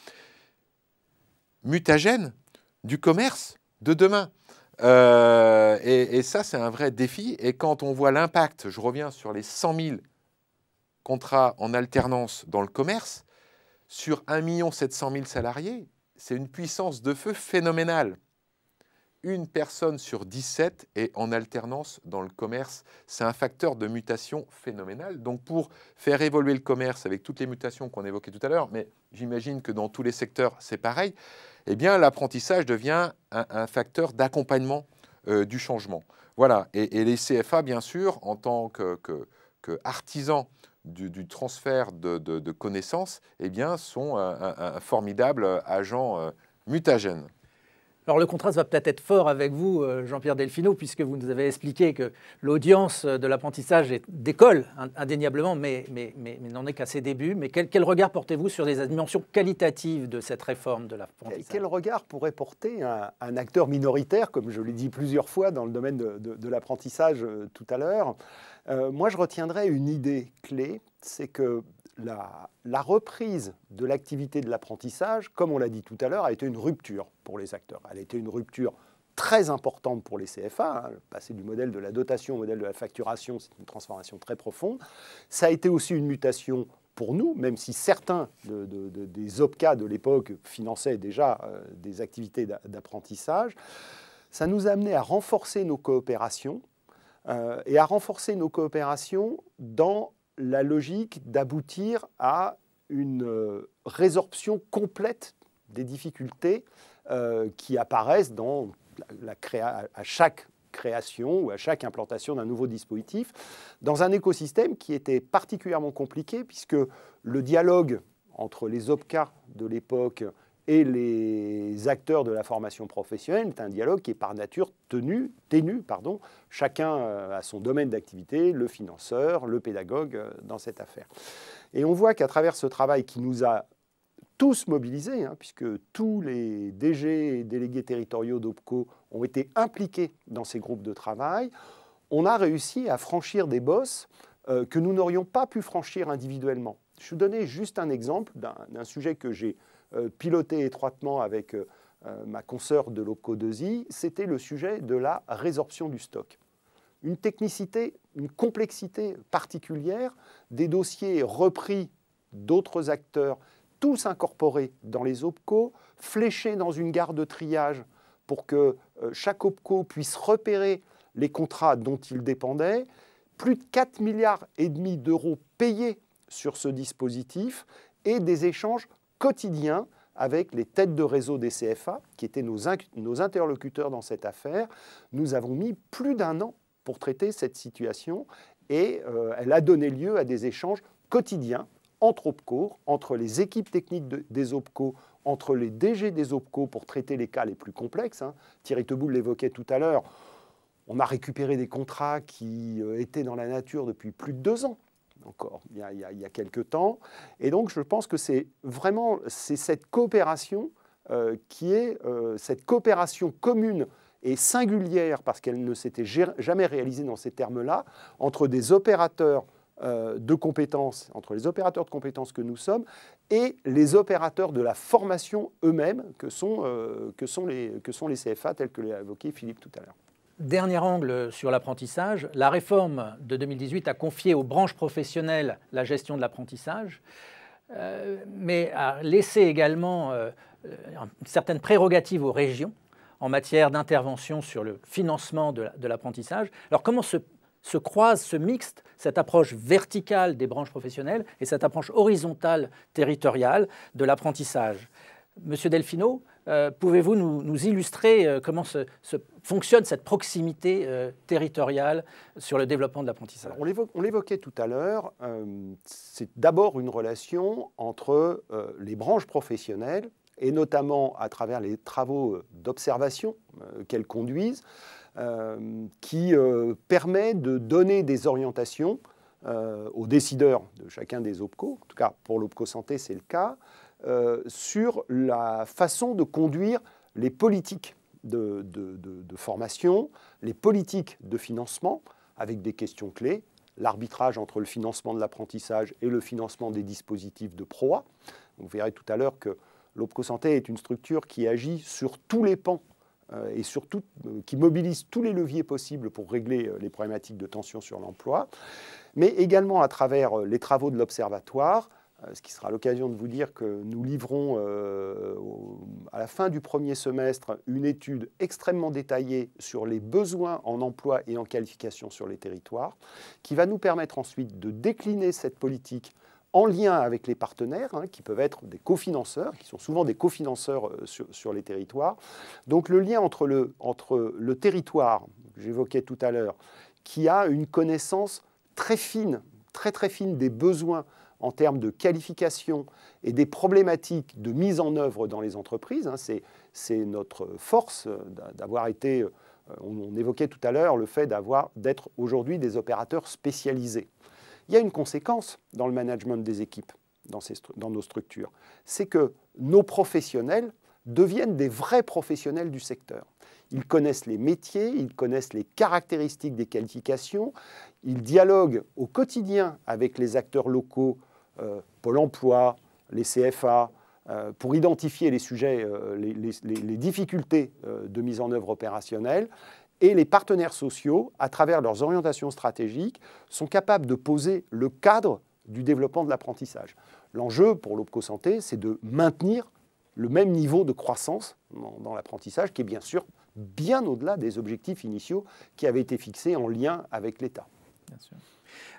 mutagène du commerce de demain. Et ça, c'est un vrai défi. Et quand on voit l'impact, je reviens sur les 100 000 contrats en alternance dans le commerce, sur 1 700 000 salariés, c'est une puissance de feu phénoménale. Une personne sur 17 est en alternance dans le commerce. C'est un facteur de mutation phénoménal. Donc, pour faire évoluer le commerce avec toutes les mutations qu'on évoquait tout à l'heure, mais j'imagine que dans tous les secteurs, c'est pareil, eh bien, l'apprentissage devient un facteur d'accompagnement du changement. Voilà. Et les CFA, bien sûr, en tant qu'artisans du transfert de connaissances, eh bien, sont un formidable agent mutagène. Alors le contraste va peut-être être fort avec vous, Jean-Pierre Delfino, puisque vous nous avez expliqué que l'audience de l'apprentissage décolle indéniablement, mais n'en est qu'à ses débuts. Mais quel regard portez-vous sur les dimensions qualitatives de cette réforme de l'apprentissage? Quel regard pourrait porter un acteur minoritaire, comme je l'ai dit plusieurs fois dans le domaine de l'apprentissage tout à l'heure? Moi, je retiendrai une idée clé, c'est que la reprise de l'activité de l'apprentissage, comme on l'a dit tout à l'heure, a été une rupture pour les acteurs. Elle a été une rupture très importante pour les CFA. Passer du modèle de la dotation au modèle de la facturation, c'est une transformation très profonde. Ça a été aussi une mutation pour nous, même si certains des OPCA de l'époque finançaient déjà des activités d'apprentissage. Ça nous a amené à renforcer nos coopérations et à renforcer nos coopérations dans la logique d'aboutir à une résorption complète des difficultés qui apparaissent à chaque création ou à chaque implantation d'un nouveau dispositif, dans un écosystème qui était particulièrement compliqué, puisque le dialogue entre les OPCA de l'époque et les acteurs de la formation professionnelle est un dialogue qui est par nature ténu. Chacun a son domaine d'activité, le financeur, le pédagogue dans cette affaire. Et on voit qu'à travers ce travail qui nous a tous mobilisés, puisque tous les DG et délégués territoriaux d'OPCO ont été impliqués dans ces groupes de travail, on a réussi à franchir des bosses que nous n'aurions pas pu franchir individuellement. Je vais vous donner juste un exemple d'un sujet que j'ai piloté étroitement avec ma consoeur de l'OPCO 2I, c'était le sujet de la résorption du stock. Une technicité, une complexité particulière, des dossiers repris d'autres acteurs, tous incorporés dans les OPCO, fléchés dans une gare de triage pour que chaque OPCO puisse repérer les contrats dont il dépendait, plus de 4,5 milliards d'euros payés sur ce dispositif et des échanges quotidiens avec les têtes de réseau des CFA, qui étaient nos interlocuteurs dans cette affaire. Nous avons mis plus d'1 an pour traiter cette situation et elle a donné lieu à des échanges quotidiens entre OPCO, entre les équipes techniques des OPCO, entre les DG des OPCO pour traiter les cas les plus complexes. Thierry Teboul l'évoquait tout à l'heure. On a récupéré des contrats qui étaient dans la nature depuis plus de 2 ans. Encore, il y a quelques temps. Et donc, je pense que c'est cette coopération qui est cette coopération commune et singulière, parce qu'elle ne s'était jamais réalisée dans ces termes-là, entre des opérateurs de compétences, entre les opérateurs de compétences que nous sommes et les opérateurs de la formation eux-mêmes que sont les CFA, tels que l'a évoqué Philippe tout à l'heure. Dernier angle sur l'apprentissage, la réforme de 2018 a confié aux branches professionnelles la gestion de l'apprentissage, mais a laissé également certaines prérogatives aux régions en matière d'intervention sur le financement de l'apprentissage. Alors comment se croise, se mixte cette approche verticale des branches professionnelles et cette approche horizontale territoriale de l'apprentissage? Monsieur Delfino, pouvez-vous nous illustrer comment fonctionne cette proximité territoriale sur le développement de l'apprentissage? On l'évoquait tout à l'heure, c'est d'abord une relation entre les branches professionnelles et notamment à travers les travaux d'observation qu'elles conduisent, qui permet de donner des orientations aux décideurs de chacun des OPCO, en tout cas pour l'OPCO Santé c'est le cas, sur la façon de conduire les politiques de formation, les politiques de financement, avec des questions clés, l'arbitrage entre le financement de l'apprentissage et le financement des dispositifs de PROA. Vous verrez tout à l'heure que l'OPCO Santé est une structure qui agit sur tous les pans et surtout qui mobilise tous les leviers possibles pour régler les problématiques de tension sur l'emploi, mais également à travers les travaux de l'Observatoire, ce qui sera l'occasion de vous dire que nous livrons à la fin du premier semestre une étude extrêmement détaillée sur les besoins en emploi et en qualification sur les territoires, qui va nous permettre ensuite de décliner cette politique en lien avec les partenaires, qui peuvent être des cofinanceurs, qui sont souvent des cofinanceurs sur les territoires. Donc le lien entre le territoire, que j'évoquais tout à l'heure, qui a une connaissance très fine, très fine des besoins en termes de qualification et des problématiques de mise en œuvre dans les entreprises. C'est notre force d'avoir été, on évoquait tout à l'heure le fait d'être aujourd'hui des opérateurs spécialisés. Il y a une conséquence dans le management des équipes, dans nos structures. C'est que nos professionnels deviennent des vrais professionnels du secteur. Ils connaissent les métiers, ils connaissent les caractéristiques des qualifications, ils dialoguent au quotidien avec les acteurs locaux, Pôle emploi, les CFA, pour identifier les sujets, les difficultés de mise en œuvre opérationnelle. Et les partenaires sociaux, à travers leurs orientations stratégiques, sont capables de poser le cadre du développement de l'apprentissage. L'enjeu pour l'OPCO Santé, c'est de maintenir le même niveau de croissance dans l'apprentissage, qui est bien sûr bien au-delà des objectifs initiaux qui avaient été fixés en lien avec l'État. Bien sûr.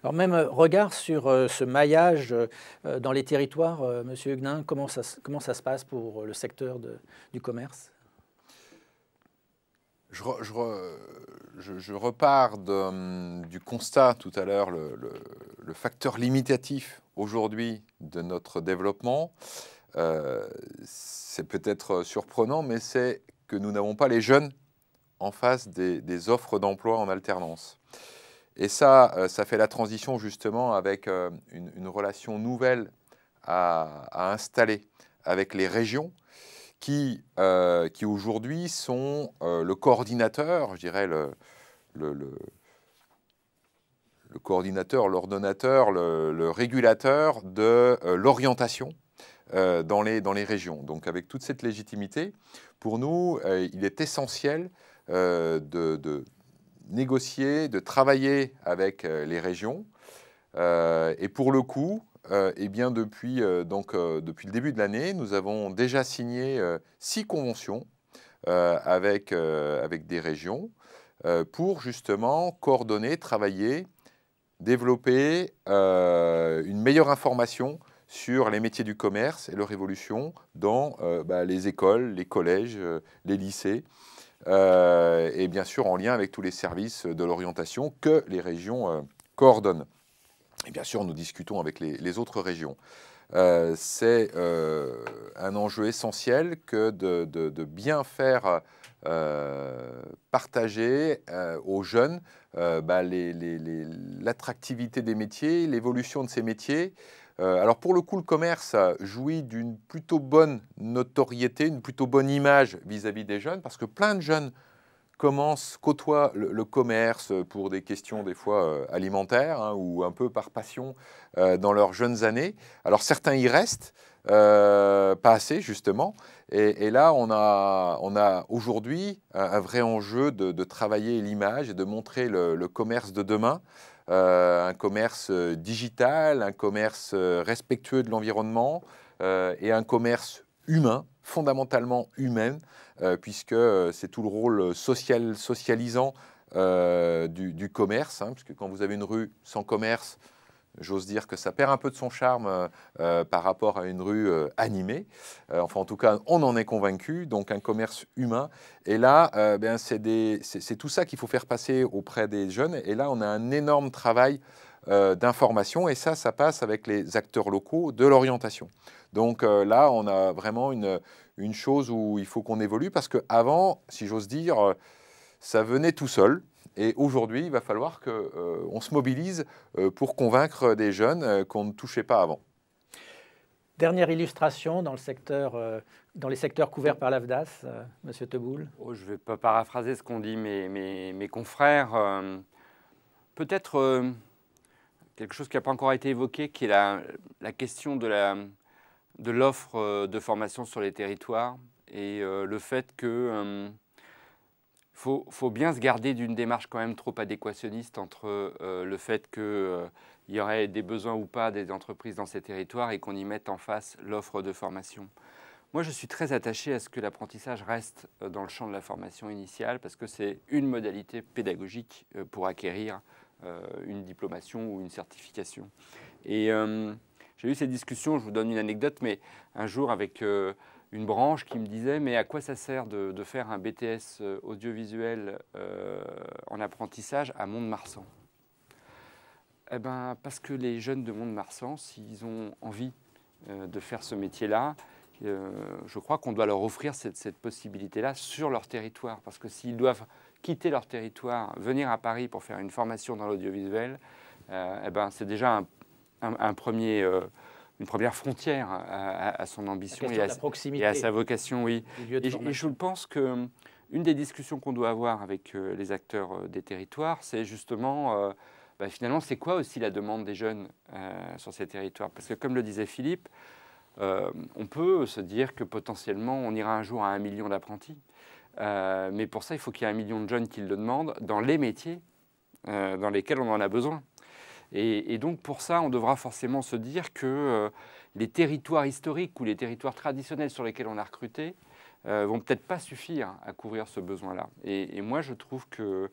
Alors même regard sur ce maillage dans les territoires, Monsieur Huguenin, comment ça se passe pour le secteur du commerce? Je repars du constat tout à l'heure, le facteur limitatif aujourd'hui de notre développement. C'est peut-être surprenant, mais c'est que nous n'avons pas les jeunes en face des offres d'emploi en alternance. Et ça fait la transition justement avec une relation nouvelle à installer avec les régions qui aujourd'hui sont le coordinateur, je dirais le coordinateur, l'ordonnateur, le régulateur de l'orientation dans les régions. Donc avec toute cette légitimité, pour nous, il est essentiel de négocier, de travailler avec les régions. Et pour le coup, eh bien depuis le début de l'année, nous avons déjà signé 6 conventions avec des régions pour justement coordonner, travailler, développer une meilleure information sur les métiers du commerce et leur évolution dans les écoles, les collèges, les lycées, et bien sûr en lien avec tous les services de l'orientation que les régions coordonnent. Et bien sûr, nous discutons avec les autres régions. C'est un enjeu essentiel que de bien faire partager aux jeunes l'attractivité des métiers, l'évolution de ces métiers. Alors pour le coup, le commerce jouit d'une plutôt bonne notoriété, une plutôt bonne image vis-à-vis des jeunes, parce que plein de jeunes côtoient le commerce pour des questions des fois alimentaires hein, ou un peu par passion dans leurs jeunes années. Alors certains y restent, pas assez justement. Et là, on a aujourd'hui un vrai enjeu de travailler l'image et de montrer le commerce de demain. Un commerce digital, un commerce respectueux de l'environnement et un commerce humain, fondamentalement humain, puisque c'est tout le rôle socialisant du commerce, hein, puisque quand vous avez une rue sans commerce, j'ose dire que ça perd un peu de son charme par rapport à une rue animée. Enfin, en tout cas, on en est convaincu. Donc, un commerce humain. Et là, c'est tout ça qu'il faut faire passer auprès des jeunes. Et là, on a un énorme travail d'information. Et ça passe avec les acteurs locaux de l'orientation. Donc là, on a vraiment une chose où il faut qu'on évolue. Parce qu'avant, si j'ose dire, ça venait tout seul. Et aujourd'hui, il va falloir qu'on se mobilise pour convaincre des jeunes qu'on ne touchait pas avant. Dernière illustration dans les secteurs couverts par l'AFDAS, Monsieur Teboul. Oh, je ne vais pas paraphraser ce qu'ont dit mes confrères. Peut-être quelque chose qui n'a pas encore été évoqué, qui est la question de l'offre de formation sur les territoires et le fait que... faut bien se garder d'une démarche quand même trop adéquationniste entre le fait qu'il y aurait des besoins ou pas des entreprises dans ces territoires et qu'on y mette en face l'offre de formation. Moi, je suis très attaché à ce que l'apprentissage reste dans le champ de la formation initiale parce que c'est une modalité pédagogique pour acquérir une diplomation ou une certification. Et j'ai eu ces discussions, je vous donne une anecdote, mais un jour avec... une branche qui me disait « mais à quoi ça sert de faire un BTS audiovisuel en apprentissage à Mont-de-Marsan ?» Eh bien, parce que les jeunes de Mont-de-Marsan, s'ils ont envie de faire ce métier-là, je crois qu'on doit leur offrir cette possibilité-là sur leur territoire. Parce que s'ils doivent quitter leur territoire, venir à Paris pour faire une formation dans l'audiovisuel, eh ben, c'est déjà une première frontière à son ambition et à sa vocation, oui. Et je pense qu'une des discussions qu'on doit avoir avec les acteurs des territoires, c'est justement, finalement, c'est quoi aussi la demande des jeunes sur ces territoires? Parce que comme le disait Philippe, on peut se dire que potentiellement, on ira un jour à 1 million d'apprentis. Mais pour ça, il faut qu'il y ait 1 million de jeunes qui le demandent dans les métiers dans lesquels on en a besoin. Et donc, pour ça, on devra forcément se dire que les territoires historiques ou les territoires traditionnels sur lesquels on a recruté vont peut-être pas suffire à couvrir ce besoin-là. Et moi, je trouve que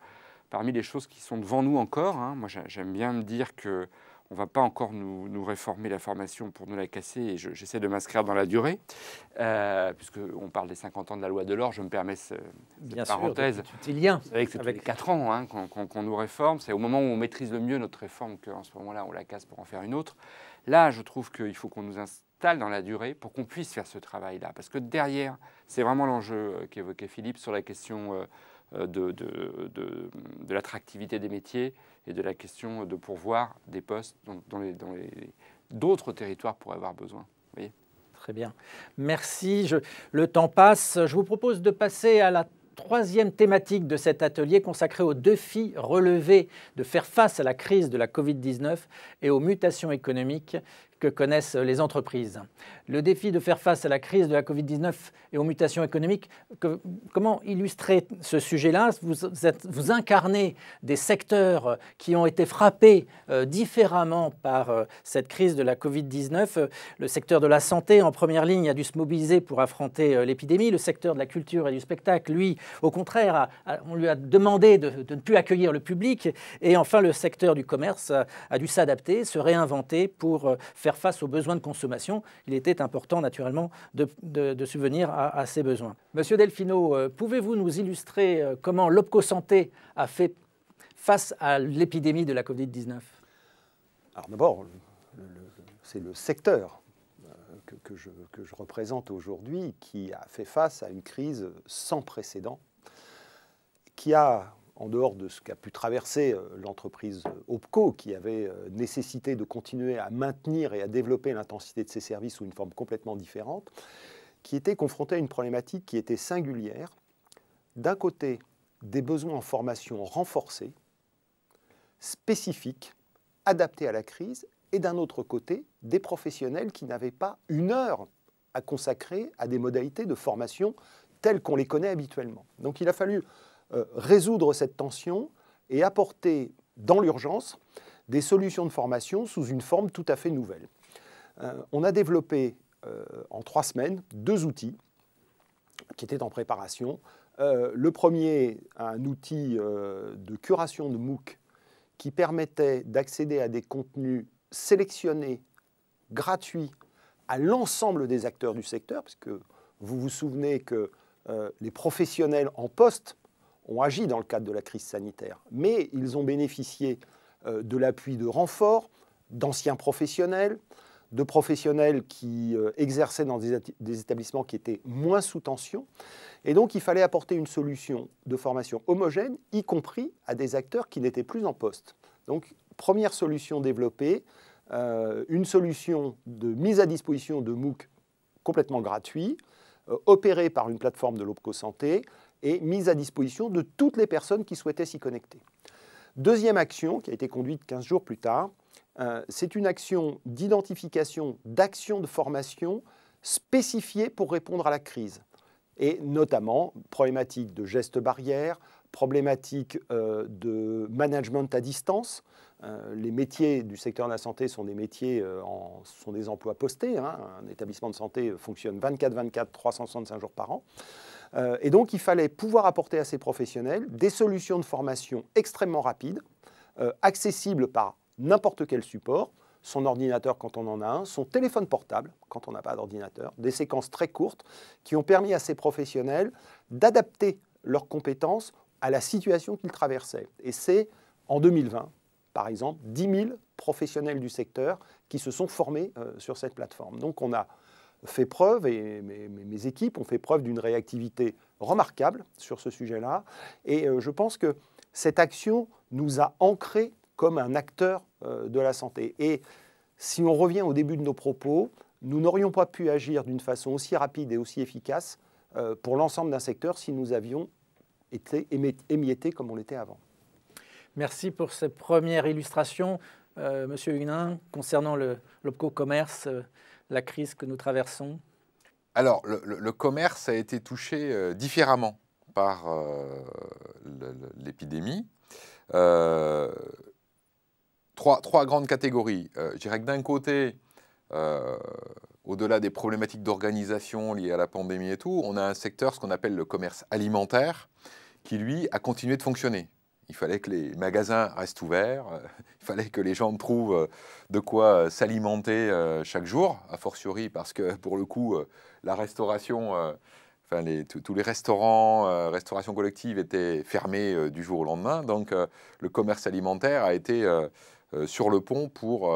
parmi les choses qui sont devant nous encore, hein, moi, j'aime bien me dire que on ne va pas encore nous réformer la formation pour nous la casser, et j'essaie de m'inscrire dans la durée, puisqu'on parle des 50 ans de la loi Delors, je me permets cette parenthèse. Bien sûr, c'est tous les 4 ans hein, qu'on nous réforme, c'est au moment où on maîtrise le mieux notre réforme qu'en ce moment-là, on la casse pour en faire une autre. Là, je trouve qu'il faut qu'on nous installe dans la durée pour qu'on puisse faire ce travail-là, parce que derrière, c'est vraiment l'enjeu qu'évoquait Philippe sur la question de l'attractivité des métiers et de la question de pourvoir des postes dont d'autres territoires pourraient avoir besoin. Vous voyez ? Très bien. Merci. Le temps passe. Je vous propose de passer à la troisième thématique de cet atelier consacré aux défis relevés de faire face à la crise de la Covid-19 et aux mutations économiques que connaissent les entreprises. Le défi de faire face à la crise de la Covid-19 et aux mutations économiques, comment illustrer ce sujet-là? Vous incarnez des secteurs qui ont été frappés différemment par cette crise de la Covid-19. Le secteur de la santé, en première ligne, a dû se mobiliser pour affronter l'épidémie. Le secteur de la culture et du spectacle, lui, au contraire, on lui a demandé de ne plus accueillir le public. Et enfin, le secteur du commerce a dû s'adapter, se réinventer pour faire face aux besoins de consommation. Il était important, naturellement, de subvenir à ces besoins. Monsieur Delfino, pouvez-vous nous illustrer comment l'OPCO Santé a fait face à l'épidémie de la Covid-19? Alors d'abord, c'est le secteur que je représente aujourd'hui qui a fait face à une crise sans précédent, qui a, en dehors de ce qu'a pu traverser l'entreprise OPCO, qui avait nécessité de continuer à maintenir et à développer l'intensité de ses services sous une forme complètement différente, qui était confrontée à une problématique qui était singulière. D'un côté, des besoins en formation renforcés, spécifiques, adaptés à la crise, et d'un autre côté, des professionnels qui n'avaient pas une heure à consacrer à des modalités de formation telles qu'on les connaît habituellement. Donc il a fallu résoudre cette tension et apporter dans l'urgence des solutions de formation sous une forme tout à fait nouvelle. On a développé en 3 semaines 2 outils qui étaient en préparation. Le premier, un outil de curation de MOOC qui permettait d'accéder à des contenus sélectionnés, gratuits, à l'ensemble des acteurs du secteur, parce que vous vous souvenez que les professionnels en poste ont agi dans le cadre de la crise sanitaire, mais ils ont bénéficié de l'appui de renforts, d'anciens professionnels, de professionnels qui exerçaient dans des établissements qui étaient moins sous tension. Et donc, il fallait apporter une solution de formation homogène, y compris à des acteurs qui n'étaient plus en poste. Donc, première solution développée, une solution de mise à disposition de MOOC complètement gratuit, opéré par une plateforme de l'OPCO Santé et mise à disposition de toutes les personnes qui souhaitaient s'y connecter. Deuxième action, qui a été conduite 15 jours plus tard, c'est une action d'identification d'actions de formation spécifiées pour répondre à la crise. Et notamment, problématiques de gestes barrières, problématiques de management à distance. Les métiers du secteur de la santé sont des métiers, sont des emplois postés. Hein. Un établissement de santé fonctionne 24/24, 365 jours par an. Et donc, il fallait pouvoir apporter à ces professionnels des solutions de formation extrêmement rapides, accessibles par n'importe quel support, son ordinateur quand on en a un, son téléphone portable quand on n'a pas d'ordinateur, des séquences très courtes qui ont permis à ces professionnels d'adapter leurs compétences à la situation qu'ils traversaient. Et c'est en 2020, par exemple, 10 000 professionnels du secteur qui se sont formés sur cette plateforme. Donc on a fait preuve, et mes équipes ont fait preuve d'une réactivité remarquable sur ce sujet-là. Et je pense que cette action nous a ancrés comme un acteur de la santé. Et si on revient au début de nos propos, nous n'aurions pas pu agir d'une façon aussi rapide et aussi efficace pour l'ensemble d'un secteur si nous avions été émiettés comme on l'était avant. Merci pour cette première illustration. Monsieur Huguenin, concernant l'OPCO Commerce, la crise que nous traversons. Alors, le commerce a été touché différemment par l'épidémie. Trois grandes catégories. Je dirais que d'un côté, au-delà des problématiques d'organisation liées à la pandémie et tout, on a un secteur, ce qu'on appelle le commerce alimentaire, qui, lui, a continué de fonctionner. Il fallait que les magasins restent ouverts, il fallait que les gens trouvent de quoi s'alimenter chaque jour, a fortiori parce que, pour le coup, la restauration, tous les restaurants, restauration collective étaient fermés du jour au lendemain. Donc, le commerce alimentaire a été sur le pont pour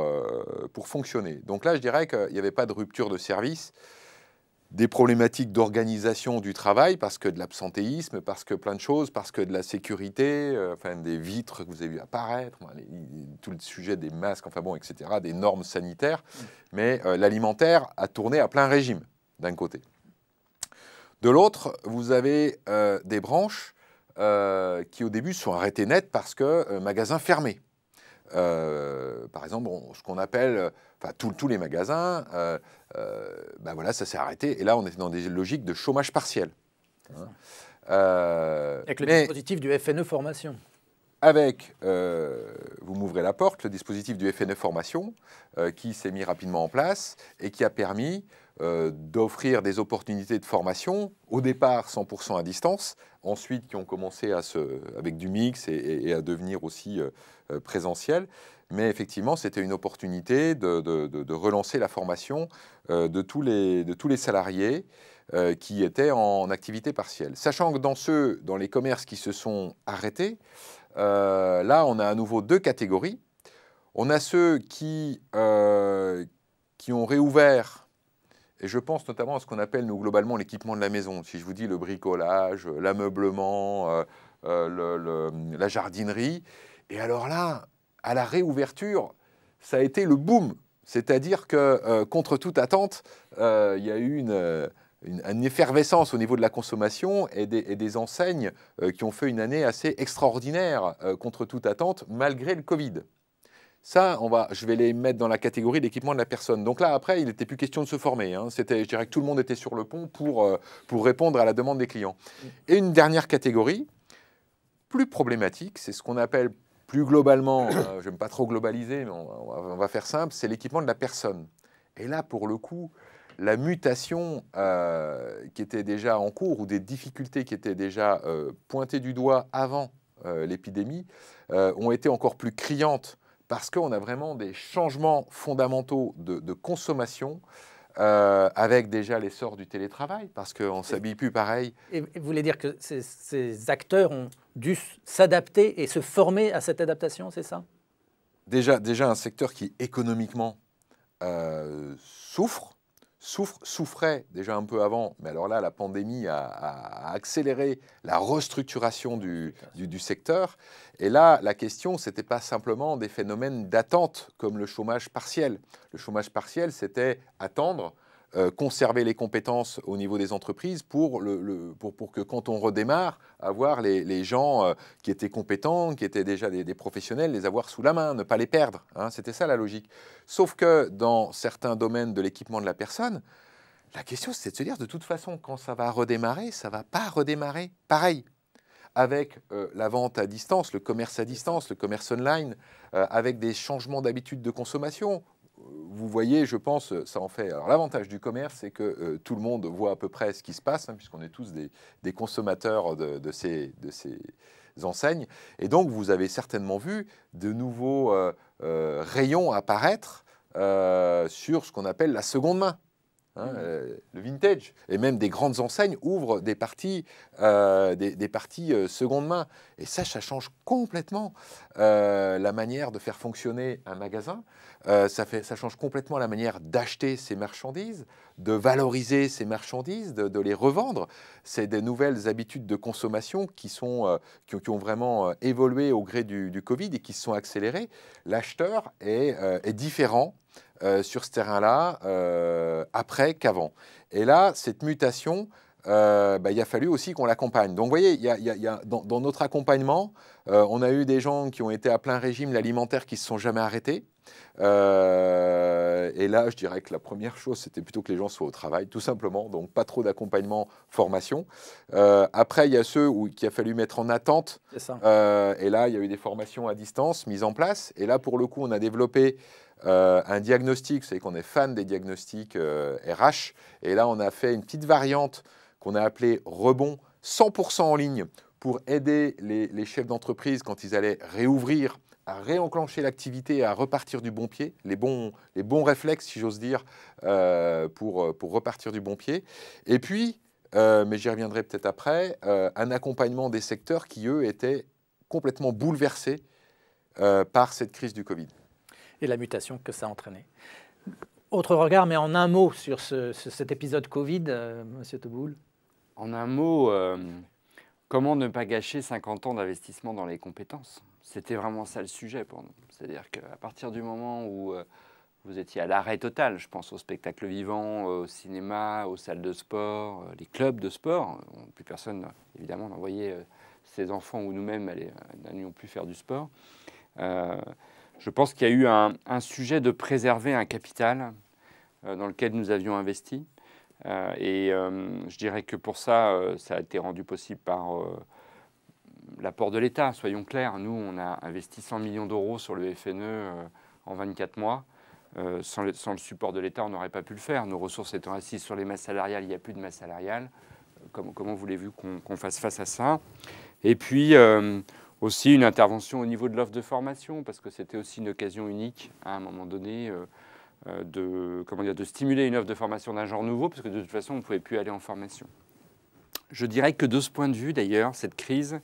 fonctionner. Donc là, je dirais qu'il n'y avait pas de rupture de service. Des problématiques d'organisation du travail, parce que de l'absentéisme, parce que plein de choses, parce que de la sécurité, des vitres que vous avez vu apparaître, tout le sujet des masques, etc., des normes sanitaires. Mais l'alimentaire a tourné à plein régime, d'un côté. De l'autre, vous avez des branches qui, au début, sont arrêtées net parce que magasins fermés. Par exemple, ce qu'on appelle tous les magasins, voilà, ça s'est arrêté. Et là, on est dans des logiques de chômage partiel. Avec le dispositif du FNE Formation. Avec, vous m'ouvrez la porte, le dispositif du FNE Formation qui s'est mis rapidement en place et qui a permis d'offrir des opportunités de formation, au départ 100% à distance, ensuite qui ont commencé avec du mix et à devenir aussi présentiel. Mais effectivement, c'était une opportunité de relancer la formation de tous les salariés qui étaient en activité partielle. Sachant que dans les commerces qui se sont arrêtés, là, on a à nouveau 2 catégories. On a ceux qui ont réouvert, et je pense notamment à ce qu'on appelle, nous, globalement, l'équipement de la maison. Si je vous dis le bricolage, l'ameublement, la jardinerie. Et alors là, à la réouverture, ça a été le boom. C'est-à-dire que, contre toute attente, il y a eu une effervescence au niveau de la consommation et des enseignes qui ont fait une année assez extraordinaire contre toute attente, malgré le Covid. Ça, je vais les mettre dans la catégorie d'équipement de la personne. Donc là, après, il n'était plus question de se former. Hein. Je dirais que tout le monde était sur le pont pour répondre à la demande des clients. Et une dernière catégorie, plus problématique, c'est ce qu'on appelle plus globalement, je n'aime pas trop globaliser, mais on va faire simple, c'est l'équipement de la personne. Et là, pour le coup, la mutation qui était déjà en cours ou des difficultés qui étaient déjà pointées du doigt avant l'épidémie ont été encore plus criantes parce qu'on a vraiment des changements fondamentaux de consommation avec déjà l'essor du télétravail, parce qu'on ne s'habille plus pareil. Et vous voulez dire que ces acteurs ont dû s'adapter et se former à cette adaptation, c'est ça? Déjà un secteur qui économiquement souffrait déjà un peu avant, mais alors là, la pandémie a accéléré la restructuration du secteur. Et là, la question, ce n'était pas simplement des phénomènes d'attente comme le chômage partiel. Le chômage partiel, c'était attendre, conserver les compétences au niveau des entreprises pour que quand on redémarre, avoir les gens qui étaient compétents, qui étaient déjà des professionnels, les avoir sous la main, ne pas les perdre. Hein, c'était ça la logique. Sauf que dans certains domaines de l'équipement de la personne, la question c'est de se dire de toute façon, quand ça va redémarrer, ça ne va pas redémarrer pareil. Avec la vente à distance, le commerce à distance, le commerce online, avec des changements d'habitude de consommation. Vous voyez, je pense, ça en fait... Alors l'avantage du commerce, c'est que tout le monde voit à peu près ce qui se passe, hein, puisqu'on est tous des consommateurs de ces enseignes. Et donc, vous avez certainement vu de nouveaux rayons apparaître sur ce qu'on appelle la seconde main. Hein, le vintage, et même des grandes enseignes ouvrent des parties seconde main. Et ça change complètement la manière de faire fonctionner un magasin. Ça change complètement la manière d'acheter ces marchandises, de valoriser ces marchandises, de les revendre. C'est des nouvelles habitudes de consommation qui ont vraiment évolué au gré du Covid et qui se sont accélérées. L'acheteur est différent sur ce terrain-là, après qu'avant. Et là, cette mutation, il a fallu aussi qu'on l'accompagne. Donc, vous voyez, dans notre accompagnement, on a eu des gens qui ont été à plein régime l'alimentaire qui ne se sont jamais arrêtés. Et là, je dirais que la première chose, c'était plutôt que les gens soient au travail, tout simplement. Donc, pas trop d'accompagnement, formation. Après, il y a ceux qu'il a fallu mettre en attente. C'est ça. Et là, il y a eu des formations à distance mises en place. Et là, pour le coup, on a développé un diagnostic. Vous savez qu'on est fan des diagnostics RH. Et là, on a fait une petite variante qu'on a appelée Rebond 100% en ligne pour aider les chefs d'entreprise quand ils allaient réouvrir, à réenclencher l'activité, à repartir du bon pied, les bons réflexes, si j'ose dire, pour repartir du bon pied. Et puis, mais j'y reviendrai peut-être après, un accompagnement des secteurs qui, eux, étaient complètement bouleversés par cette crise du Covid. Et la mutation que ça a entraîné. Autre regard, mais en un mot sur cet épisode Covid, Monsieur Teboul. En un mot, comment ne pas gâcher 50 ans d'investissement dans les compétences? C'était vraiment ça le sujet pour nous. C'est-à-dire qu'à partir du moment où vous étiez à l'arrêt total, je pense au spectacle vivant, au cinéma, aux salles de sport, les clubs de sport, plus personne, évidemment, n'envoyait ses enfants ou nous-mêmes n'allions plus faire du sport. Je pense qu'il y a eu un sujet de préserver un capital dans lequel nous avions investi. Je dirais que pour ça, ça a été rendu possible par l'apport de l'État. Soyons clairs, nous, on a investi 100 millions d'euros sur le FNE en 24 mois. Sans le support de l'État, on n'aurait pas pu le faire. Nos ressources étant assises sur les masses salariales, il n'y a plus de masse salariale. Comment voulez-vous qu'on fasse face à ça? Et puis, aussi une intervention au niveau de l'offre de formation, parce que c'était aussi une occasion unique, à un moment donné, de stimuler une offre de formation d'un genre nouveau, parce que de toute façon, on ne pouvait plus aller en formation. Je dirais que de ce point de vue, d'ailleurs, cette crise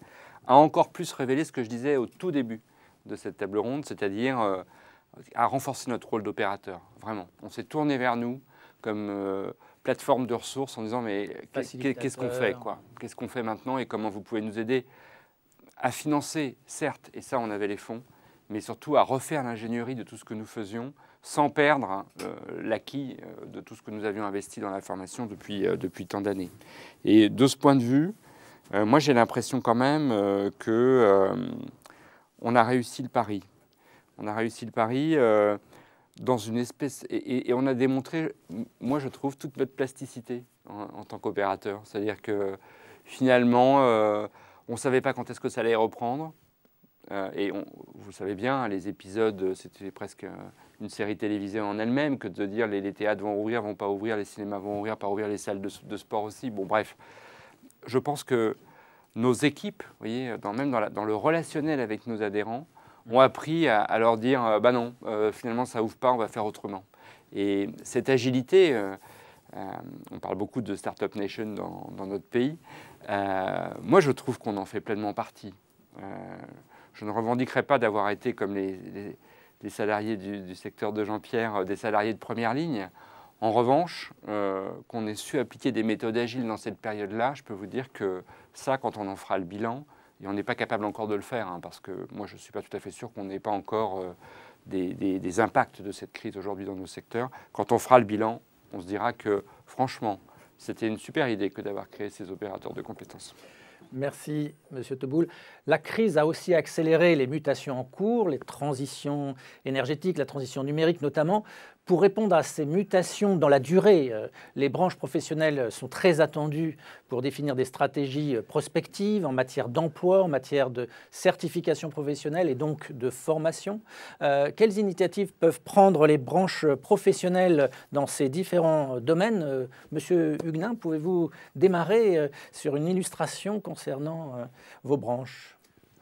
a encore plus révélé ce que je disais au tout début de cette table ronde, c'est-à-dire à renforcer notre rôle d'opérateur, vraiment. On s'est tourné vers nous comme plateforme de ressources en disant mais qu'est-ce qu'on fait, quoi? Qu'est-ce qu'on fait maintenant et comment vous pouvez nous aider à financer, certes, et ça on avait les fonds, mais surtout à refaire l'ingénierie de tout ce que nous faisions sans perdre l'acquis de tout ce que nous avions investi dans la formation depuis tant d'années. Et de ce point de vue, moi j'ai l'impression quand même qu'on a réussi le pari. On a réussi le pari dans une espèce... Et on a démontré, moi je trouve, toute notre plasticité en tant qu'opérateur. C'est-à-dire que finalement, on ne savait pas quand est-ce que ça allait reprendre. Vous savez bien, les épisodes, c'était presque une série télévisée en elle-même que de dire les théâtres vont ouvrir, vont pas ouvrir, les cinémas vont ouvrir, pas ouvrir, les salles de sport aussi. Bon, bref, je pense que nos équipes, vous voyez, même dans le relationnel avec nos adhérents, ont appris à leur dire bah non, finalement ça ouvre pas, on va faire autrement. Et cette agilité, on parle beaucoup de Startup Nation dans notre pays, moi je trouve qu'on en fait pleinement partie. Je ne revendiquerai pas d'avoir été comme les salariés du secteur de Jean-Pierre, des salariés de première ligne. En revanche, qu'on ait su appliquer des méthodes agiles dans cette période-là, je peux vous dire que ça, quand on en fera le bilan, et on n'est pas capable encore de le faire, hein, parce que moi je ne suis pas tout à fait sûr qu'on n'ait pas encore des impacts de cette crise aujourd'hui dans nos secteurs. Quand on fera le bilan, on se dira que franchement, c'était une super idée que d'avoir créé ces opérateurs de compétences. Merci, Monsieur Teboul. La crise a aussi accéléré les mutations en cours, les transitions énergétiques, la transition numérique notamment. Pour répondre à ces mutations dans la durée, les branches professionnelles sont très attendues pour définir des stratégies prospectives en matière d'emploi, en matière de certification professionnelle et donc de formation. Quelles initiatives peuvent prendre les branches professionnelles dans ces différents domaines? Monsieur Huguenin, pouvez-vous démarrer sur une illustration concernant vos branches?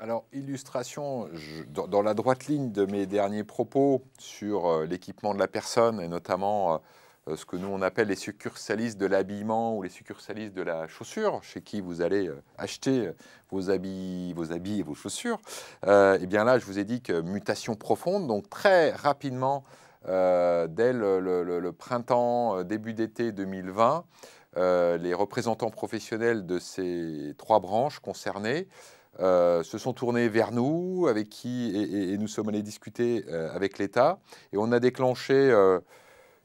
Alors, illustration, dans la droite ligne de mes derniers propos sur l'équipement de la personne, et notamment ce que nous on appelle les succursalistes de l'habillement ou les succursalistes de la chaussure, chez qui vous allez acheter vos habits et vos chaussures, et bien là, je vous ai dit que mutation profonde, donc très rapidement, dès le printemps, début d'été 2020, les représentants professionnels de ces 3 branches concernées se sont tournés vers nous, avec qui, et nous sommes allés discuter avec l'État, et on a déclenché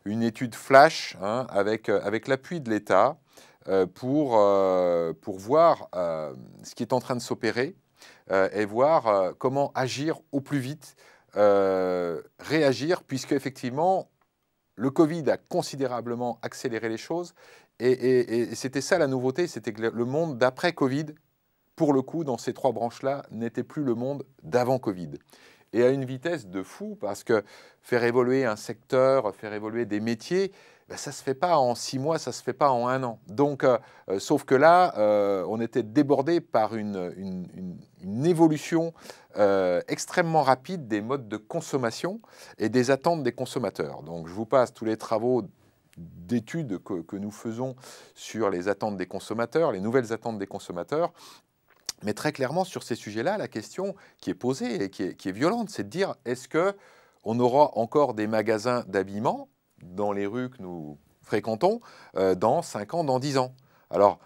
une étude flash avec l'appui de l'État pour voir ce qui est en train de s'opérer et voir comment agir au plus vite, réagir, puisque effectivement le Covid a considérablement accéléré les choses, et c'était ça la nouveauté, c'était que le monde d'après Covid, pour le coup, dans ces 3 branches-là, n'était plus le monde d'avant Covid. Et à une vitesse de fou, parce que faire évoluer un secteur, faire évoluer des métiers, ben, ça ne se fait pas en 6 mois, ça ne se fait pas en 1 an. Donc, sauf que là, on était débordé par une évolution extrêmement rapide des modes de consommation et des attentes des consommateurs. Donc, je vous passe tous les travaux d'études que nous faisons sur les attentes des consommateurs, les nouvelles attentes des consommateurs. Mais très clairement, sur ces sujets-là, la question qui est posée et qui est violente, c'est de dire, est-ce qu'on aura encore des magasins d'habillement dans les rues que nous fréquentons dans 5 ans, dans 10 ans? Alors,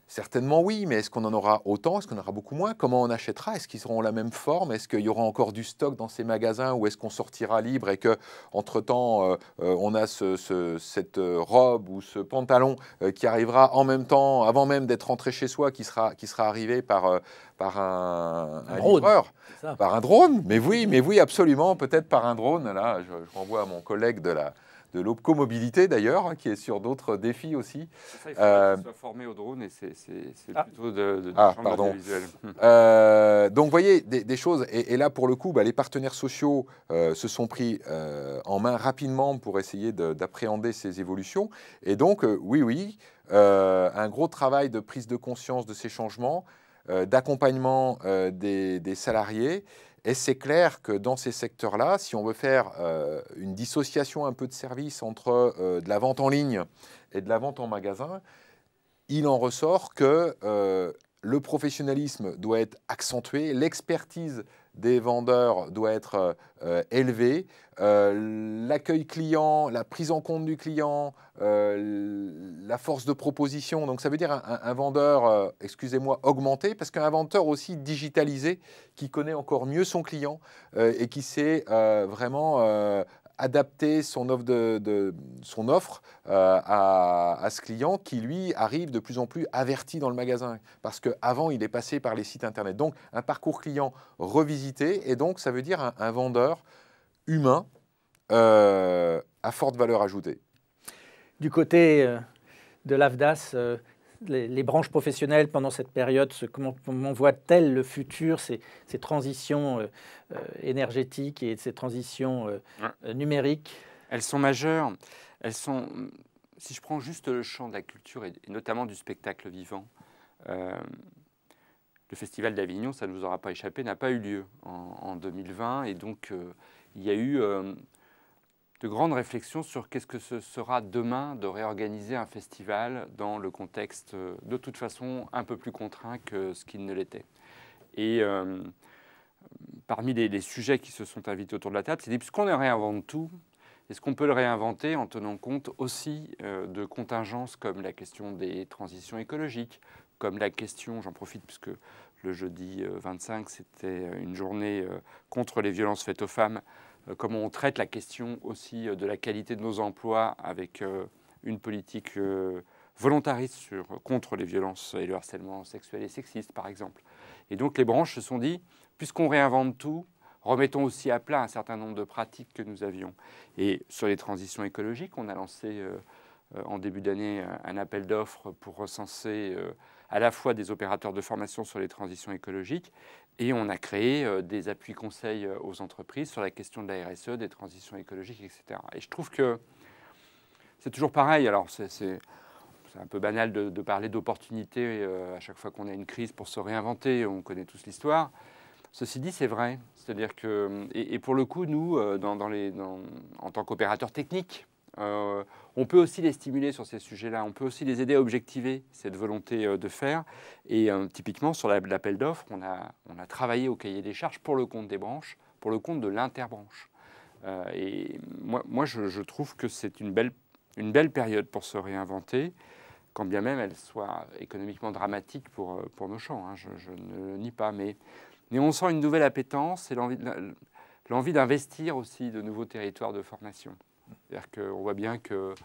certainement oui, mais est-ce qu'on en aura autant? Est-ce qu'on en aura beaucoup moins? Comment on achètera? Est-ce qu'ils auront la même forme? Est-ce qu'il y aura encore du stock dans ces magasins, ou est-ce qu'on sortira libre et qu'entre-temps, on a cette robe ou ce pantalon qui arrivera en même temps, avant même d'être rentré chez soi, qui sera arrivé par un livreur, par un drone? Mais oui, absolument, peut-être par un drone. Là, je renvoie à mon collègue de l'Opco Mobilité d'ailleurs, qui est sur d'autres défis aussi. Ça, il faut qu'il soit formé au drone, et c'est plutôt du champ de visuel. Donc vous voyez, des choses, et là pour le coup, les partenaires sociaux se sont pris en main rapidement pour essayer d'appréhender ces évolutions. Et donc oui, un gros travail de prise de conscience de ces changements, d'accompagnement des salariés. Et c'est clair que dans ces secteurs-là, si on veut faire une dissociation un peu de service entre de la vente en ligne et de la vente en magasin, il en ressort que le professionnalisme doit être accentué, l'expertise des vendeurs doit être élevée, l'accueil client, la prise en compte du client, la force de proposition. Donc ça veut dire un vendeur, excusez-moi, augmenté, parce qu'un vendeur aussi digitalisé, qui connaît encore mieux son client et qui sait vraiment adapter son offre à ce client qui, lui, arrive de plus en plus averti dans le magasin. Parce qu'avant, il est passé par les sites Internet. Donc, un parcours client revisité. Et donc, ça veut dire un vendeur humain à forte valeur ajoutée. Du côté de l'AFDAS, les branches professionnelles pendant cette période, comment voient-elles le futur, ces transitions énergétiques et ces transitions numériques? Elles sont majeures. Elles sont, si je prends juste le champ de la culture et notamment du spectacle vivant, le Festival d'Avignon, ça ne vous aura pas échappé, n'a pas eu lieu en 2020. Et donc, il y a eu de grandes réflexions sur qu'est-ce que ce sera demain de réorganiser un festival dans le contexte de toute façon un peu plus contraint que ce qu'il ne l'était. Et parmi les sujets qui se sont invités autour de la table, c'est dit, puisqu'on réinvente tout, est-ce qu'on peut le réinventer en tenant compte aussi de contingences comme la question des transitions écologiques, comme la question, j'en profite puisque le jeudi 25, c'était une journée contre les violences faites aux femmes, comment on traite la question aussi de la qualité de nos emplois avec une politique volontariste contre les violences et le harcèlement sexuel et sexiste, par exemple. Et donc les branches se sont dit, puisqu'on réinvente tout, remettons aussi à plat un certain nombre de pratiques que nous avions. Et sur les transitions écologiques, on a lancé en début d'année un appel d'offres pour recenser à la fois des opérateurs de formation sur les transitions écologiques et on a créé des appuis conseils aux entreprises sur la question de la RSE, des transitions écologiques, etc. Et je trouve que c'est toujours pareil. Alors c'est un peu banal de parler d'opportunités à chaque fois qu'on a une crise pour se réinventer. On connaît tous l'histoire. Ceci dit, c'est vrai. C'est-à-dire que, et pour le coup, nous, en tant qu'opérateurs techniques, on peut aussi les stimuler sur ces sujets-là. On peut aussi les aider à objectiver cette volonté de faire. Et typiquement, sur l'appel d'offres, on a travaillé au cahier des charges pour le compte des branches, pour le compte de l'interbranche. Et moi je trouve que c'est une belle période pour se réinventer, quand bien même elle soit économiquement dramatique pour nos champs. Hein, je ne le nie pas. Mais on sent une nouvelle appétence et l'envie d'investir aussi de nouveaux territoires de formation. C'est-à-dire qu'on voit bien que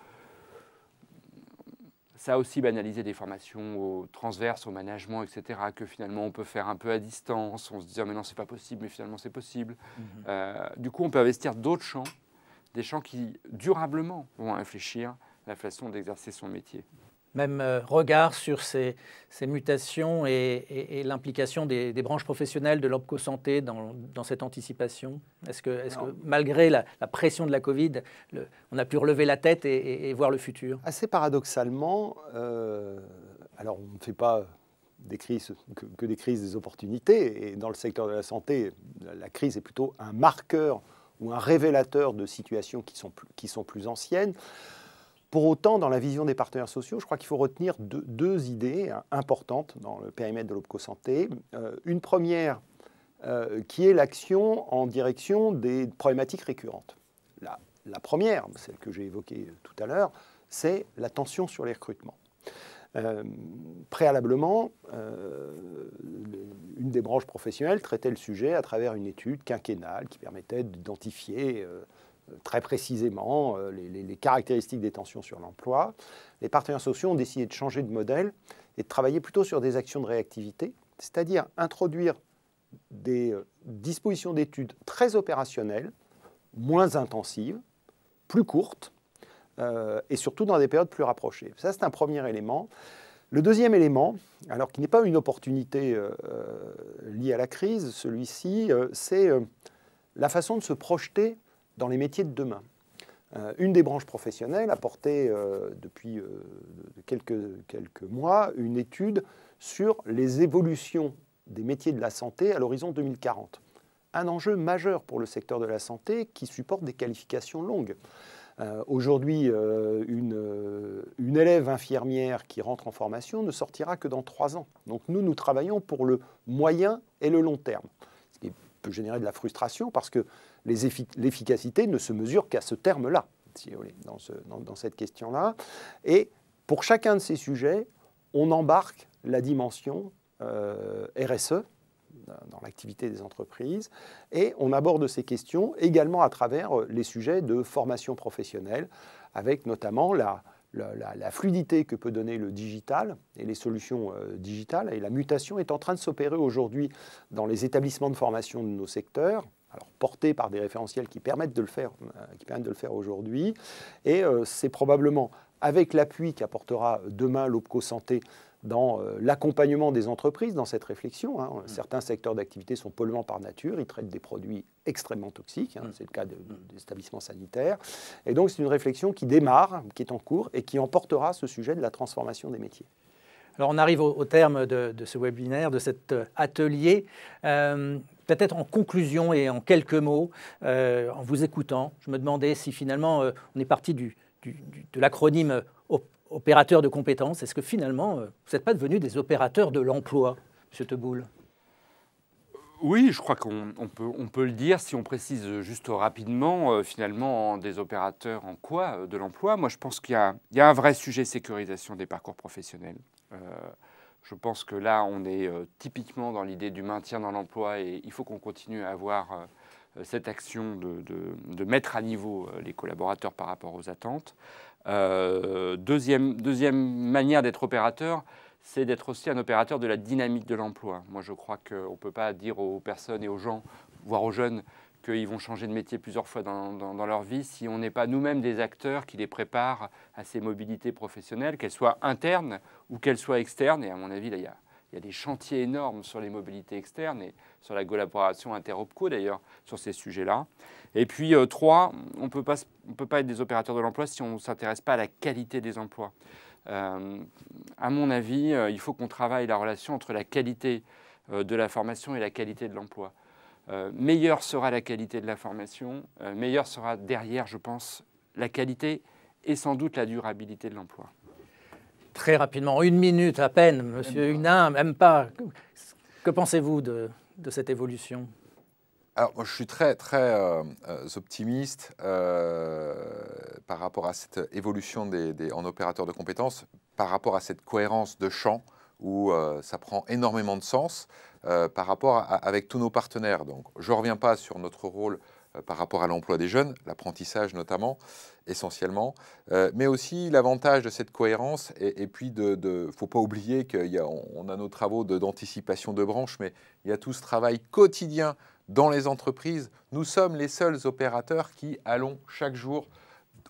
ça a aussi banalisé des formations au transverse, au management, etc., que finalement on peut faire un peu à distance. On se dit, mais non, c'est pas possible, mais finalement c'est possible. Du coup, on peut investir d'autres champs, des champs qui durablement vont réfléchir à la façon d'exercer son métier. Même regard sur ces mutations et l'implication des branches professionnelles de l'OPCO Santé dans cette anticipation. Est-ce que malgré la pression de la Covid, on a pu relever la tête et voir le futur? Assez paradoxalement, alors on ne fait pas des crises, que des crises des opportunités, et dans le secteur de la santé, la crise est plutôt un marqueur ou un révélateur de situations qui sont plus anciennes. Pour autant, dans la vision des partenaires sociaux, je crois qu'il faut retenir deux idées importantes dans le périmètre de l'OPCO Santé. Une première, qui est l'action en direction des problématiques récurrentes. La première, celle que j'ai évoquée tout à l'heure, c'est la tension sur les recrutements. Préalablement, une des branches professionnelles traitait le sujet à travers une étude quinquennale qui permettait d'identifier très précisément les caractéristiques des tensions sur l'emploi. Les partenaires sociaux ont décidé de changer de modèle et de travailler plutôt sur des actions de réactivité, c'est-à-dire introduire des dispositions d'études très opérationnelles, moins intensives, plus courtes, et surtout dans des périodes plus rapprochées. Ça, c'est un premier élément. Le deuxième élément, alors qui n'est pas une opportunité liée à la crise, celui-ci, c'est la façon de se projeter dans les métiers de demain. Une des branches professionnelles a porté depuis quelques mois une étude sur les évolutions des métiers de la santé à l'horizon 2040. Un enjeu majeur pour le secteur de la santé qui supporte des qualifications longues. Aujourd'hui, une élève infirmière qui rentre en formation ne sortira que dans 3 ans. Donc nous travaillons pour le moyen et le long terme. Ce qui peut générer de la frustration parce que l'efficacité ne se mesure qu'à ce terme-là, si vous voulez, dans cette question-là. Et pour chacun de ces sujets, on embarque la dimension RSE dans l'activité des entreprises. Et on aborde ces questions également à travers les sujets de formation professionnelle, avec notamment la fluidité que peut donner le digital et les solutions digitales. Et la mutation est en train de s'opérer aujourd'hui dans les établissements de formation de nos secteurs, alors portés par des référentiels qui permettent de le faire, aujourd'hui. Et c'est probablement avec l'appui qu'apportera demain l'OPCO Santé dans l'accompagnement des entreprises dans cette réflexion. Certains secteurs d'activité sont polluants par nature, ils traitent des produits extrêmement toxiques, c'est le cas des établissements sanitaires. Et donc c'est une réflexion qui démarre, qui est en cours et qui emportera ce sujet de la transformation des métiers. Alors on arrive au terme de ce webinaire, de cet atelier. Peut-être en conclusion et en quelques mots, en vous écoutant, je me demandais si finalement on est parti de l'acronyme opérateur de compétences. Est-ce que finalement, vous n'êtes pas devenus des opérateurs de l'emploi, M. Teboul? Oui, je crois qu'on peut le dire si on précise juste rapidement, finalement, des opérateurs en quoi de l'emploi. Moi, je pense qu'il y a un vrai sujet sécurisation des parcours professionnels. Je pense que là, on est typiquement dans l'idée du maintien dans l'emploi et il faut qu'on continue à avoir cette action de mettre à niveau les collaborateurs par rapport aux attentes. Deuxième manière d'être opérateur, c'est d'être aussi un opérateur de la dynamique de l'emploi. Moi, je crois qu'on ne peut pas dire aux personnes et aux gens, voire aux jeunes, qu'ils vont changer de métier plusieurs fois dans leur vie si on n'est pas nous-mêmes des acteurs qui les préparent à ces mobilités professionnelles, qu'elles soient internes ou qu'elles soient externes. Et à mon avis, là, il y a des chantiers énormes sur les mobilités externes et sur la collaboration inter-OPCO, d'ailleurs, sur ces sujets-là. Et puis, trois, on ne peut pas être des opérateurs de l'emploi si on ne s'intéresse pas à la qualité des emplois. À mon avis, il faut qu'on travaille la relation entre la qualité de la formation et la qualité de l'emploi. Meilleure sera la qualité de la formation, meilleure sera derrière, je pense, la qualité et sans doute la durabilité de l'emploi. Très rapidement, 1 minute à peine, Monsieur Hunin, même pas. Que pensez-vous de cette évolution? Alors, moi, je suis très optimiste par rapport à cette évolution en opérateurs de compétences, par rapport à cette cohérence de champ où ça prend énormément de sens par rapport avec tous nos partenaires. Donc, je ne reviens pas sur notre rôle par rapport à l'emploi des jeunes, l'apprentissage notamment, essentiellement, mais aussi l'avantage de cette cohérence. Et puis, faut pas oublier qu'on a nos travaux d'anticipation de branches, mais il y a tout ce travail quotidien dans les entreprises. Nous sommes les seuls opérateurs qui allons chaque jour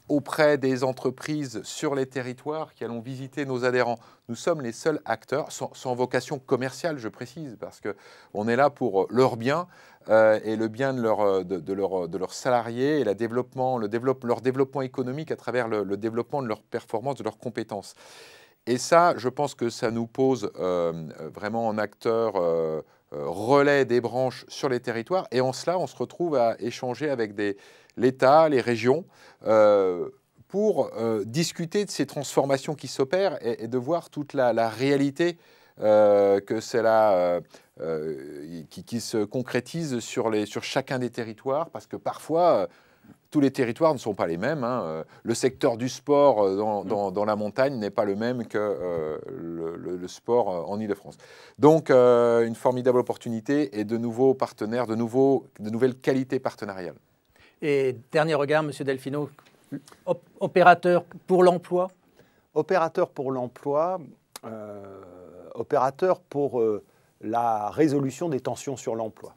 auprès des entreprises sur les territoires, qui allons visiter nos adhérents. Nous sommes les seuls acteurs, sans vocation commerciale, je précise, parce qu'on est là pour leur bien et le bien de leurs salariés et leur développement économique à travers le développement de leurs performances, de leurs compétences. Et ça, je pense que ça nous pose vraiment en acteur relais des branches sur les territoires. Et en cela, on se retrouve à échanger avec l'État, les régions, pour discuter de ces transformations qui s'opèrent et de voir toute la réalité que c'est là, qui se concrétise sur chacun des territoires, parce que parfois, tous les territoires ne sont pas les mêmes. Le secteur du sport dans la montagne n'est pas le même que le sport en Île-de-France. Donc, une formidable opportunité et de nouveaux partenaires, de nouvelles qualités partenariales. Et dernier regard, M. Delfino, opérateur pour l'emploi? Opérateur pour l'emploi, opérateur pour la résolution des tensions sur l'emploi.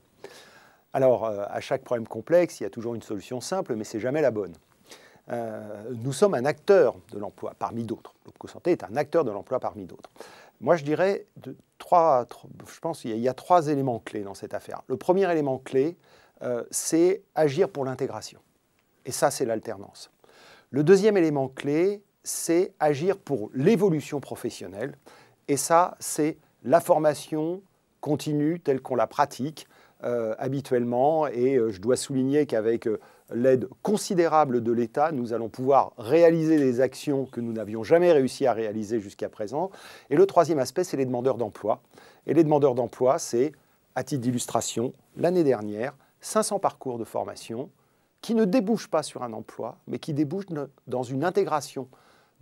Alors, à chaque problème complexe, il y a toujours une solution simple, mais ce n'est jamais la bonne. Nous sommes un acteur de l'emploi parmi d'autres. L'OPCO Santé est un acteur de l'emploi parmi d'autres. Moi, je dirais, je pense qu'il y a 3 éléments clés dans cette affaire. Le premier élément clé, c'est agir pour l'intégration. Et ça, c'est l'alternance. Le deuxième élément clé, c'est agir pour l'évolution professionnelle. Et ça, c'est la formation continue telle qu'on la pratique habituellement. Et je dois souligner qu'avec l'aide considérable de l'État, nous allons pouvoir réaliser des actions que nous n'avions jamais réussi à réaliser jusqu'à présent. Et le troisième aspect, c'est les demandeurs d'emploi. Et les demandeurs d'emploi, c'est, à titre d'illustration, l'année dernière, 500 parcours de formation qui ne débouchent pas sur un emploi, mais qui débouchent dans une intégration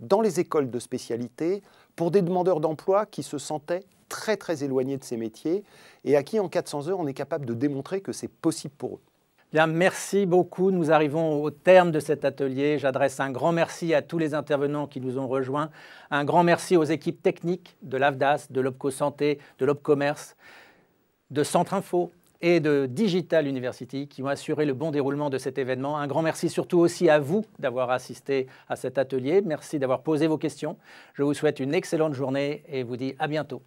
dans les écoles de spécialité pour des demandeurs d'emploi qui se sentaient très très éloignés de ces métiers et à qui en 400 heures on est capable de démontrer que c'est possible pour eux. Bien, merci beaucoup. Nous arrivons au terme de cet atelier. J'adresse un grand merci à tous les intervenants qui nous ont rejoints. Un grand merci aux équipes techniques de l'AFDAS, de l'OPCO Santé, de l'OPCommerce, de Centre Info et de Digital University qui ont assuré le bon déroulement de cet événement. Un grand merci surtout aussi à vous d'avoir assisté à cet atelier. Merci d'avoir posé vos questions. Je vous souhaite une excellente journée et vous dis à bientôt.